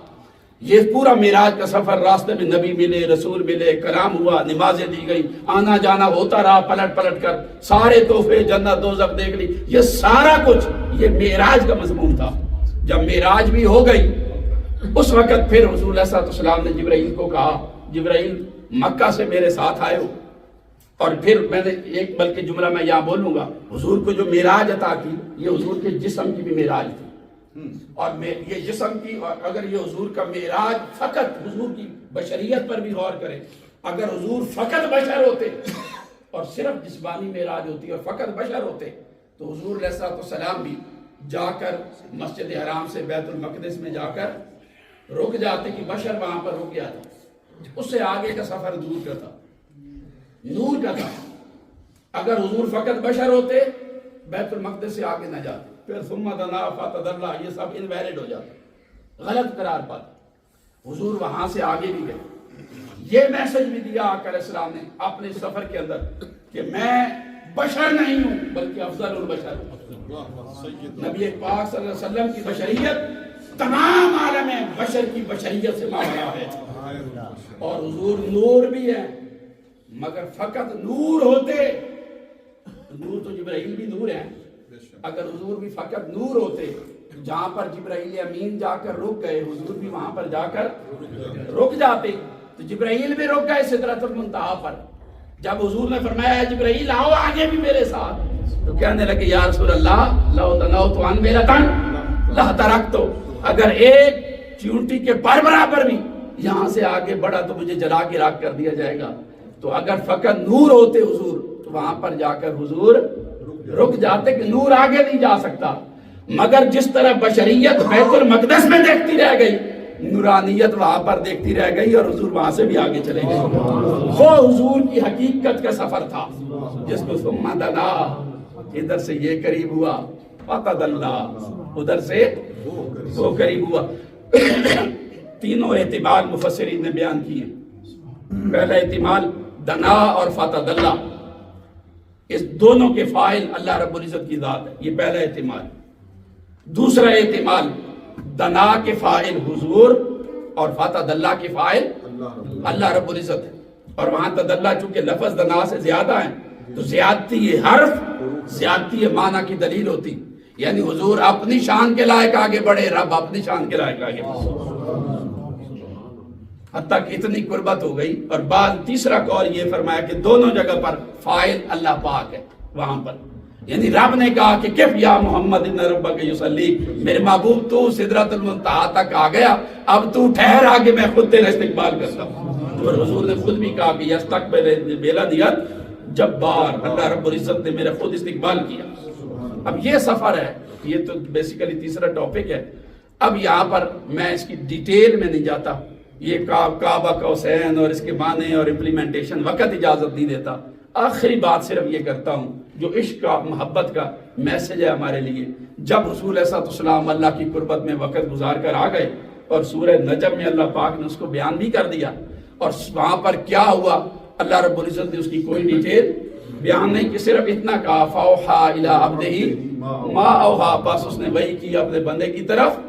Speaker 1: یہ پورا معراج کا سفر، راستے میں نبی ملے، رسول ملے، کلام ہوا، نمازیں دی گئی، آنا جانا ہوتا رہا پلٹ پلٹ کر، سارے تحفے جنت دوزخ دیکھ لی، یہ سارا کچھ یہ معراج کا مضمون تھا۔ جب معراج بھی ہو گئی اس وقت پھر حضور علیہ السلام نے جبرائیل کو کہا، جبرائیل مکہ سے میرے ساتھ آئے ہو، اور پھر میں نے ایک بلکہ جملہ میں یہاں بولوں گا، حضور کو جو معراج عطا کی یہ حضور کے جسم کی بھی معراج تھی، اور یہ جسم کی، اور اگر یہ حضور کا معراج فقط حضور کی بشریت پر بھی غور کریں، اگر حضور فقط بشر ہوتے اور صرف جسمانی معراج ہوتی اور فقط بشر ہوتے تو حضور علیہ السلام بھی جا کر مسجد حرام سے بیت المقدس میں جا کر رک جاتے کہ بشر وہاں پر رک گیا تھا، اس سے آگے کا سفر دور کا تھا، نور کا تھا۔ اگر حضور فقط بشر ہوتے بیت المقدس سے آگے نہ جاتے، پھر ثم دنا فتدلى، یہ سب انویلڈ ہو جاتا، غلط قرار پاتا۔ حضور وہاں سے آگے بھی گئے، یہ میسج بھی دیا آقا علیہ السلام نے اپنے سفر کے اندر کہ میں بشر نہیں ہوں بلکہ افضل البشر ہوں۔ نبی پاک صلی اللہ علیہ وسلم کی بشریت تمام عالم بشر کی بشریت سے ماورا ہے، اور حضور نور بھی ہے، مگر فقط نور ہوتے، نور تو جبرائیل بھی نور ہے، اگر حضور بھی فقط نور ہوتے، جہاں پر جبرائیل امین جا کر رک گئے حضور بھی وہاں پر جا کر رک جاتے، تو جبرائیل بھی رک گئے سدرۃ المنتہا پر۔ جب حضور نے فرمایا جبرائیل آؤ آگے بھی میرے ساتھ، تو کہنے لگے یا رسول اللہ لو دنوت عن بیلۃ لترکت، اگر ایک چیونٹی کے پر برابر بھی یہاں سے آگے بڑھا تو مجھے جلا کے راکھ کر دیا جائے گا۔ تو اگر فقط نور ہوتے حضور تو وہاں پر جا کر حضور رک جاتے کہ نور آگے نہیں جا سکتا، مگر جس طرح بشریت بیت المقدس میں دیکھتی رہ گئی، نورانیت وہاں پر دیکھتی رہ گئی، اور حضور وہاں سے بھی آگے چلے گئے۔ وہ حضور کی حقیقت کا سفر تھا جس کو ثم دنا، ادھر سے یہ قریب ہوا، فتدلى، ادھر سے وہ قریب ہوا۔ تینوں احتمال مفسرین نے بیان کیے، پہلا احتمال دنا اور فتدلى، اس دونوں کے فاعل اللہ رب العزت کی ذات ہے، یہ پہلا احتمال۔ دوسرا احتمال دنا کے فاعل حضور اور فتدلى کے فاعل اللہ رب العزت ہے، اور وہاں تدلّا چونکہ لفظ دنا سے زیادہ ہے تو زیادتی یہ حرف، زیادتی یہ معنی کی دلیل ہوتی، یعنی حضور اپنی شان کے لائق آگے بڑھے، رب اپنی شان کے لائق آگے بڑھے، حتیٰ کہ اتنی قربت ہو گئی۔ اور بعد تیسرا قول یہ فرمایا کہ دونوں جگہ پر فاعل اللہ پاک ہے، وہاں پر یعنی رب نے کہا کہ کف یا محمد ان ربک یصلی، میرے محبوب تو سدرۃ المنتہا تک آ گیا، اب تو ٹھہر آگے میں خود تیرا استقبال کرتا ہوں۔ اور حضور نے خود بھی کہا کہ یستقبل بلادیت جبار، اللہ رب العزت نے میرا خود استقبال کیا۔ اب یہ سفر ہے، یہ تو بیسیکلی تیسرا ٹاپک ہے۔ اب یہاں پر میں اس کی ڈیٹیل میں نہیں جاتا، یہ کعبہ قوسین اور اس کے معنی اور امپلیمنٹیشن وقت اجازت نہیں دیتا۔ آخری بات صرف یہ کرتا ہوں جو عشق کا محبت کا میسج ہے ہمارے لیے، جب رسول علیہ السلام اللہ کی قربت میں وقت گزار کر آ گئے اور سورہ نجم میں اللہ پاک نے اس کو بیان بھی کر دیا، اور وہاں پر کیا ہوا اللہ رب العزت نے اس کی کوئی ڈیٹیل بیان نہیں، کہ صرف اتنا کہا فَأَوْحَىٰ إِلَىٰ عَبْدِهِ مَا أَوْحَىٰ، بس اس نے وحی کی اپنے بندے کی طرف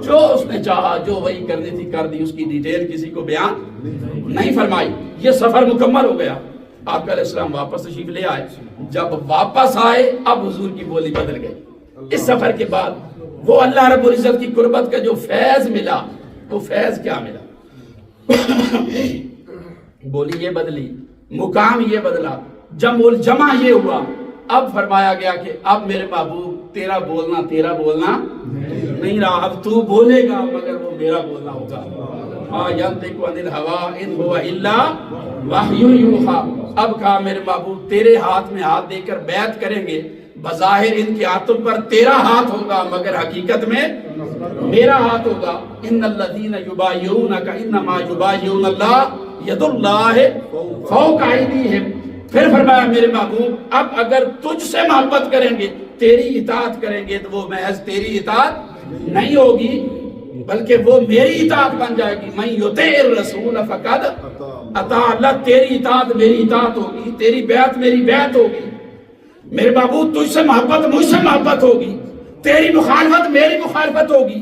Speaker 1: جو اس نے چاہا، جو وحی کرنی تھی کر دی، اس کی ڈیٹیل کسی کو بیان نہیں فرمائی۔ یہ سفر مکمل ہو گیا، آقا علیہ السلام واپس تشریف لے آئے، جب واپس آئے اب حضور کی بولی بدل گئی۔ اس سفر کے بعد وہ اللہ رب العزت کی قربت کا جو فیض ملا، وہ فیض کیا ملا؟ بولی یہ بدلی، مقام یہ بدلا، جمع الجمع یہ ہوا۔ اب فرمایا گیا کہ اب میرے محبوب تیرا بولنا نہیں رہا، اب تو بولے گا مگر وہ میرا بولنا ہوگا۔ ما ينطق عن الهوى ان هو الا وحی یوحی، اب کہا میرے محبوب تیرے ہاتھ میں ہاتھ دے کر بیعت کریں گے، بظاہر ان کے ہاتھوں پر تیرا ہاتھ ہوگا مگر حقیقت میں میرا ہاتھ ہوگا۔ ان الذین یبایعونک انما یبایعون اللہ ید اللہ فوق ایدیہم۔ پھر فرمایا میرے محبوب اب اگر تجھ سے محبت کریں گے، تیری اطاعت کریں گے، تو وہ محض تیری اطاعت نہیں ہوگی، بلکہ وہ میری اطاعت بن جائے گی. من یطع الرسول فقد اطاع اللہ. تیری اطاعت میری اطاعت ہوگی, تیری بیعت میری بیعت ہوگی. میرے محبوب تجھ سے محبت مجھ سے محبت ہوگی, تیری مخالفت میری مخالفت ہوگی.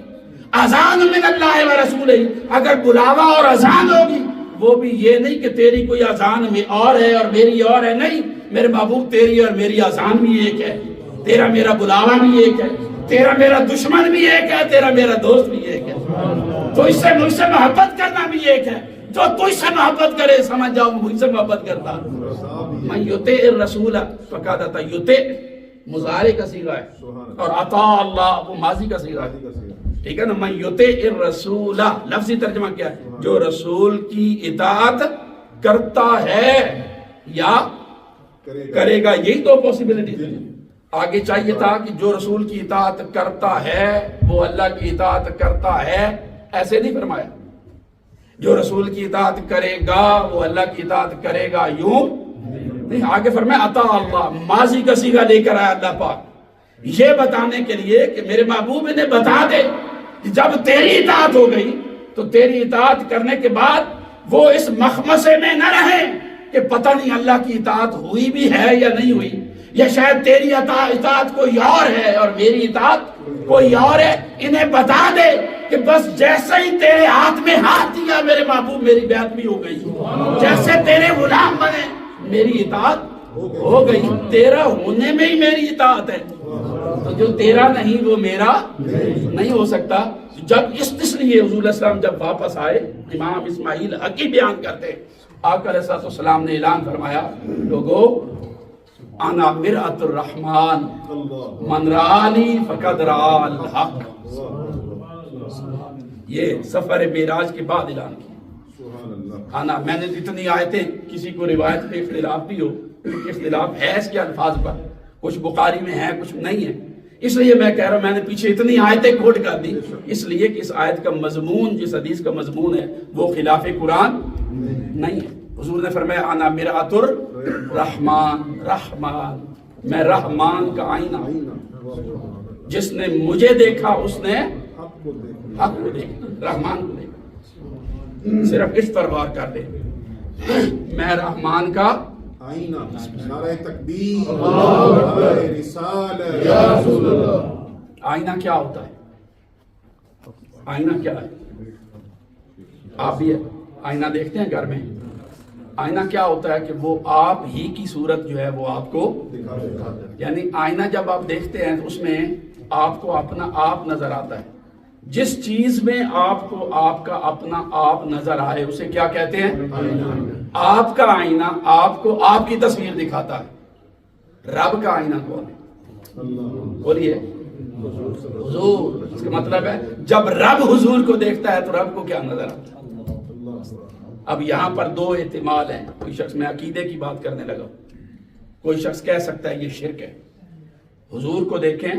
Speaker 1: اذان من اللہ و رسولہ, اگر بلاوا اور اذان ہوگی وہ بھی یہ نہیں کہ تیری کوئی اذان میں اور ہے اور میری اور ہے, نہیں. میرے محبوب تیری اور میری اذان بھی ایک ہے, تیرا میرا بلاوا بھی ایک ہے, تیرا میرا دشمن بھی ایک ہے, تیرا میرا دوست بھی ایک ہے. تو اس سے مجھ سے محبت کرنا بھی ایک ہے. جو تجھ سے محبت کرے سمجھ جاؤ مجھ سے محبت کرتا. من یطع الرسول فقد اطاع. یطع مضارع کا صیغہ ہے اور اطاع اللہ وہ ماضی کا صیغہ ہے, ٹھیک ہے نا. من یطع الرسول لفظی ترجمہ کیا ہے؟ جو رسول کی اطاعت کرتا ہے یا کرے گا. یہی تو پاسبلٹی تھی. آگے چاہیے تھا کہ جو رسول کی اطاعت کرتا ہے وہ اللہ کی اطاعت کرتا ہے, ایسے نہیں فرمایا. جو رسول کی اطاعت کرے گا وہ اللہ کی اطاعت کرے گا, یوں نہیں. آگے فرمایا اطاع اللہ, ماضی کا صیغہ لے کر آیا اللہ پاک, یہ بتانے کے لیے کہ میرے محبوب نے بتا دے کہ جب تیری اطاعت ہو گئی تو تیری اطاعت کرنے کے بعد وہ اس مخمصے میں نہ رہے کہ پتہ نہیں اللہ کی اطاعت ہوئی بھی ہے یا نہیں ہوئی, یا شاید تیری اطاعت کوئی اور ہے اور میری اطاعت کوئی اور ہے. انہیں بتا دے کہ بس جیسے ہی تیرے ہاتھ میں ہاتھ دیا میرے محبوب میری بیعت بھی ہو گئی, جیسے تیرے غلام بنے میری اطاعت ہو گئی. تیرا ہونے میں ہی میری اطاعت ہے, تو جو تیرا نہیں وہ میرا نہیں ہو سکتا. جب اس لیے حضور علیہ السلام جب واپس آئے, امام اسماعیل حقی بیان کرتے, آقا علیہ السلام نے اعلان فرمایا, لوگو انا مرآت الرحمن من رآنی فقد رآ الحق. یہ سفر معراج کے بعد اعلان کیا. انا, میں نے اتنی آیتیں, کسی کو روایت پہ اختلاف بھی ہو, اختلاف ہے اس کے الفاظ پر, کچھ بخاری میں ہے کچھ نہیں ہے, اس لیے میں کہہ رہا ہوں میں نے پیچھے اتنی آیتیں کوٹ کر دی, اس لیے کہ اس آیت کا مضمون, جس حدیث کا مضمون ہے وہ خلاف قرآن نہیں ہے. حضور نے فرمایا انا مرآت الرحمن, رحمان میں رحمان کا آئینہ ہوں, جس نے مجھے دیکھا اس نے حق کو دیکھا, رحمان کو دیکھا. صرف اس پر غور کر دے, میں رحمان کا
Speaker 2: آئینہ. نعرہ تکبیر, نعرہ رسالت, یا رسول اللہ.
Speaker 1: آئینہ کیا ہوتا ہے؟ آئینہ کیا ہے؟ آپ بھی آئینہ دیکھتے ہیں گھر میں. آئینہ کیا ہوتا ہے کہ وہ آپ ہی کی صورت جو ہے وہ آپ کو, یعنی آئینہ جب آپ دیکھتے ہیں تو اس میں آپ کو اپنا آپ نظر آتا ہے. جس چیز میں آپ کو آپ کا اپنا آپ نظر آئے اسے کیا کہتے ہیں؟ آپ کا آئینہ آپ کو آپ کی تصویر دکھاتا ہے. رب کا آئینہ کون ہے؟ بولیے حضور. اس کا مطلب ہے جب رب حضور کو دیکھتا ہے تو رب کو کیا نظر آتا ہے؟ اب یہاں پر دو احتمال ہیں. کوئی شخص, میں عقیدے کی بات کرنے لگا, کوئی شخص کہہ سکتا ہے یہ شرک ہے, حضور کو دیکھیں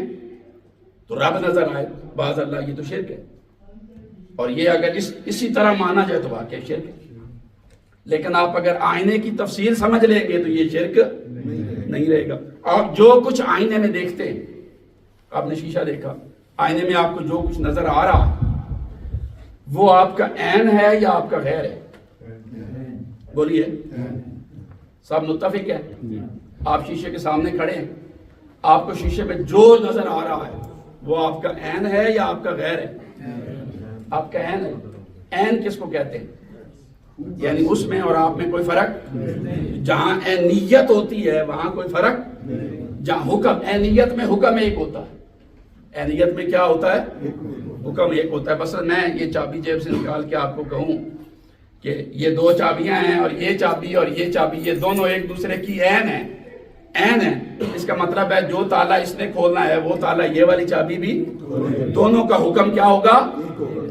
Speaker 1: تو رب نظر آئے, باذ اللہ یہ تو شرک ہے. اور یہ اگر اسی طرح مانا جائے تو واقعی شرک ہے. لیکن آپ اگر آئینے کی تفصیل سمجھ لیں گے تو یہ شرک نہیں رہے گا. آپ جو کچھ آئینے میں دیکھتے ہیں, آپ نے شیشہ دیکھا, آئینے میں آپ کو جو کچھ نظر آ رہا وہ آپ کا عین ہے یا آپ کا غیر ہے؟ بولیے, سب متفق ہے. آپ شیشے کے سامنے کھڑے ہیں, آپ کو شیشے میں جو نظر آ رہا ہے وہ آپ کا عین ہے یا آپ کا غیر ہے؟ آپ کا عین ہے. عین کس کو کہتے ہیں؟ یعنی اس میں اور آپ میں کوئی فرق, جہاں عینیت ہوتی ہے وہاں کوئی فرق, جہاں حکم, عینیت میں حکم ایک ہوتا ہے. عینیت میں کیا ہوتا ہے؟ حکم ایک ہوتا ہے. بس میں یہ چابی جیب سے نکال کے آپ کو کہوں کہ یہ دو چابیاں ہیں اور یہ چابی یہ دونوں ایک دوسرے کی عین ہیں, عین ہے, اس کا مطلب ہے جو تالا اس نے کھولنا ہے وہ تالا یہ والی چابی بھی, دونوں کا حکم کیا ہوگا؟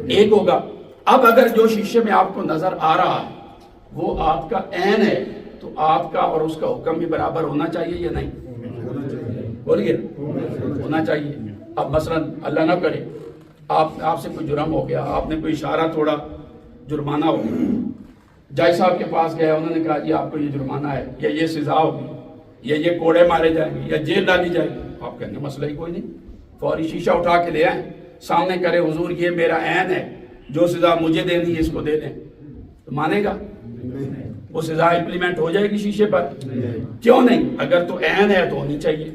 Speaker 1: ایک ہوگا. اب اگر جو شیشے میں آپ کو نظر آ رہا ہے وہ آپ کا عین ہے تو آپ کا اور اس کا حکم بھی برابر ہونا چاہیے یا نہیں؟ بولیے, ہونا چاہیے. اب مثلا اللہ نہ کرے آپ سے کوئی جرم ہو گیا, آپ نے کوئی اشارہ توڑا, جرمانہ ہو گیا, جج صاحب کے پاس گیا, انہوں نے کہا جی آپ کو یہ جرمانہ ہے یا یہ سزا ہوگی یا یہ کوڑے مارے جائیں گے یا جیل ڈالی جائے گی. آپ کہیں گے مسئلہ ہی کوئی نہیں, فوری شیشہ اٹھا کے لے آئیں, سامنے کرے حضور یہ میرا عین ہے، جو سزا مجھے دینی ہے اس کو دے دیں، تو مانے گا؟ وہ سزا امپلیمنٹ ہو جائے گی شیشے پر؟ کیوں نہیں؟ اگر تو عین ہے تو ہونی چاہیے.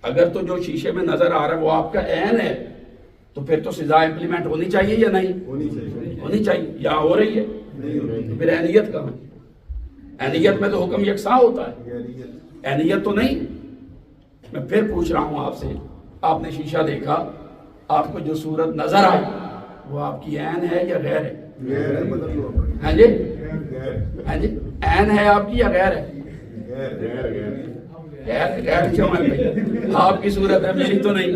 Speaker 1: اگر تو جو شیشے میں نظر آ رہا ہے وہ آپ کا عین ہے تو پھر تو سزا امپلیمنٹ ہونی چاہیے یا نہیں؟ ہونی چاہیے. یا ہو رہی ہے؟ پھر عینیت کہاں؟ عینیت میں تو حکم یکساں ہوتا ہے، عینیت تو نہیں. میں پھر پوچھ رہا ہوں آپ سے، آپ نے شیشہ دیکھا، آپ کو جو صورت نظر آئی وہ آپ کی عین ہے یا غیر ہے؟ ہاں جی ہاں جی، عین ہے آپ کی یا غیر ہے؟ غیر کیوں ہے بھائی؟ آپ کی صورت ہے، میری تو نہیں.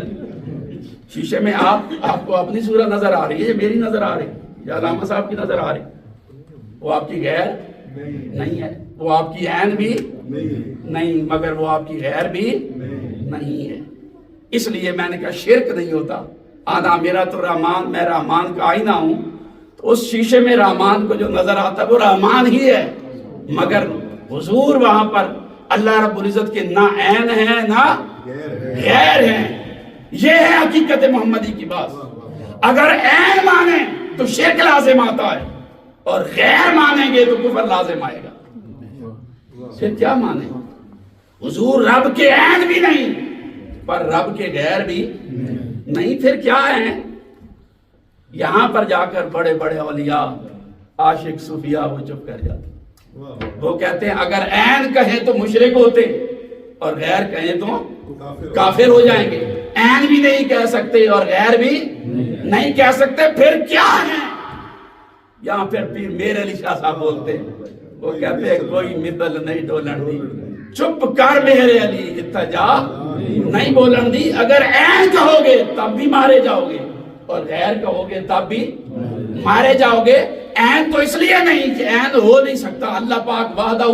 Speaker 1: شیشے میں آپ کو اپنی صورت نظر آ رہی ہے یا میری نظر آ رہی ہے یا علامہ صاحب کی نظر آ رہی؟ وہ آپ کی غیر نہیں ہے، وہ آپ کی عین بھی نہیں، مگر وہ آپ کی غیر بھی نہیں ہے. اس لیے میں نے کہا شرک نہیں ہوتا. آنا میرا تو رحمان، میں رحمان کا آئینہ ہوں، تو اس شیشے میں رحمان کو جو نظر آتا ہے وہ رحمان ہی ہے، مگر حضور وہاں پر اللہ رب العزت کے نہ عین ہے نہ غیر ہیں. یہ ہے حقیقت محمدی کی بات. اگر عین مانے تو شرک لازم آتا ہے اور غیر مانیں گے تو کفر لازم آئے گا. پھر کیا مانے؟ حضور رب کے عین بھی نہیں پر رب کے غیر بھی نہیں، پھر کیا ہے؟ یہاں پر جا کر بڑے بڑے اولیاء عاشق صوفیاء وہ چپ کر جاتے. وہ کہتے ہیں اگر عین کہیں تو مشرک ہوتے اور غیر کہیں تو کافر ہو جائیں گے. عین بھی نہیں کہہ سکتے اور غیر بھی نہیں کہہ سکتے، پھر کیا ہے؟ یہاں پھر پیر میر علی شاہ صاحب بولتے ہیں، وہ کہتے ہیں کوئی مثل نہیں ڈولن دی، چپ کر میرے علی اتجا نہیں بولن دی. اگر عین کہو گے تب بھی مارے جاؤ گے اور غیر کہو گے تب بھی مارے جاؤ گے. عین تو اس لیے نہیں کہ عین ہو نہیں سکتا، اللہ پاک وحدہ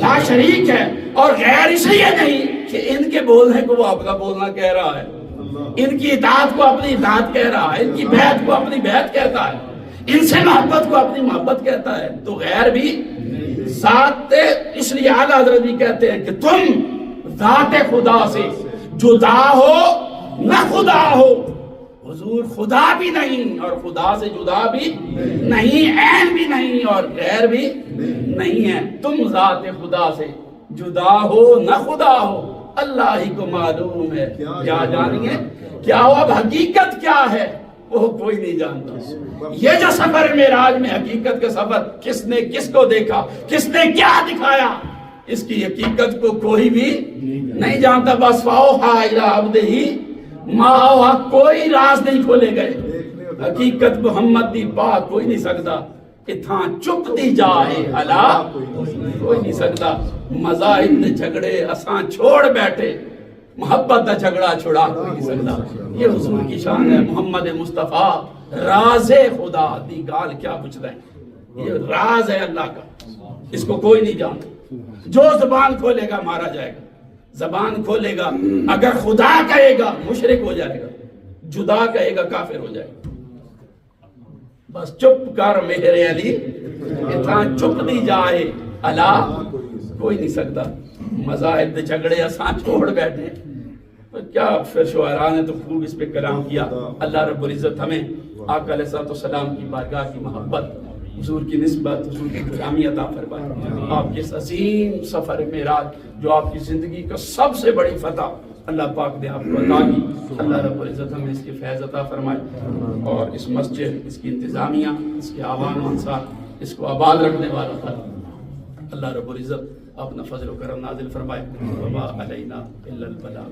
Speaker 1: لا شریک ہے، اور غیر اس لیے نہیں کہ ان کے بولنے کو وہ اپنا بولنا کہہ رہا ہے، ان کی اطاعت کو اپنی اطاعت کہہ رہا ہے، ان کی بیعت کو اپنی بیعت کہتا ہے، ان سے محبت کو اپنی محبت کہتا ہے. تو غیر بھی ذات، اس لیے اعلیٰ حضرت بھی کہتے ہیں کہ تم ذات خدا سے جدا ہو نہ خدا ہو. حضور خدا بھی نہیں اور خدا سے جدا بھی نہیں، عین بھی نہیں اور غیر بھی نہیں ہے. تم ذات خدا سے جدا ہو نہ خدا ہو، اللہ ہی کو معلوم ہے کیا جانیے کیا ہو. اب حقیقت کیا ہے وہ کوئی نہیں جانتا. یہ جو سفر معراج میں حقیقت کا سفر، کس نے کس کو دیکھا، کس نے کیا دکھایا، اس کی حقیقت کو کوئی بھی نہیں جانتا. بس فاوحا الی عبدہ ما اوحا، کوئی راز نہیں کھولے گئے. حقیقت محمد دی پاک کوئی نہیں سکتا. اتھاں چپ دی جائے الا کوئی نہیں سکتا. مذاہب دے جھگڑے اساں چھوڑ بیٹھے، محبت دا جھگڑا چھڑا کوئی نہیں سکتا. یہ حضور کی شان ہے. محمد مصطفیٰ راز خدا دی گال کیا پوچھتا ہے، یہ راز ہے اللہ کا، اس کو کوئی نہیں جانتا. جو زبان کھولے گا مارا جائے گا، زبان کھولے گا اگر خدا کہے گا مشرک ہو جائے گا، جدا کہے گا کافر ہو جائے گا. بس چپ کر میرے علی، اتنا چپ دی جائے اللہ کوئی نہیں سکتا. مذاہب دے جھگڑے اساں چھوڑ بیٹھے، تو کیا پھر شعراء نے تو خوب اس پہ کلام کیا. اللہ رب العزت ہمیں آقا علیہ السلام کی بارگاہ کی محبت، حضور کی نسبت، حضور کی غلامی عطا فرمائے. آپ کے اس عظیم سفر معراج جو آپ کی زندگی کا سب سے بڑی فتح اللہ پاک نے آپ کو عطا کی. اللہ رب العزت ہمیں اس کی فیض عطا فرمائے، اور اس مسجد، اس کی انتظامیہ، اس کے آبان و انصار، اس کو آباد رکھنے والا تھا اللہ رب العزت اپنا فضل و کرم نازل فرمائے. وما علینا الا البلاغ.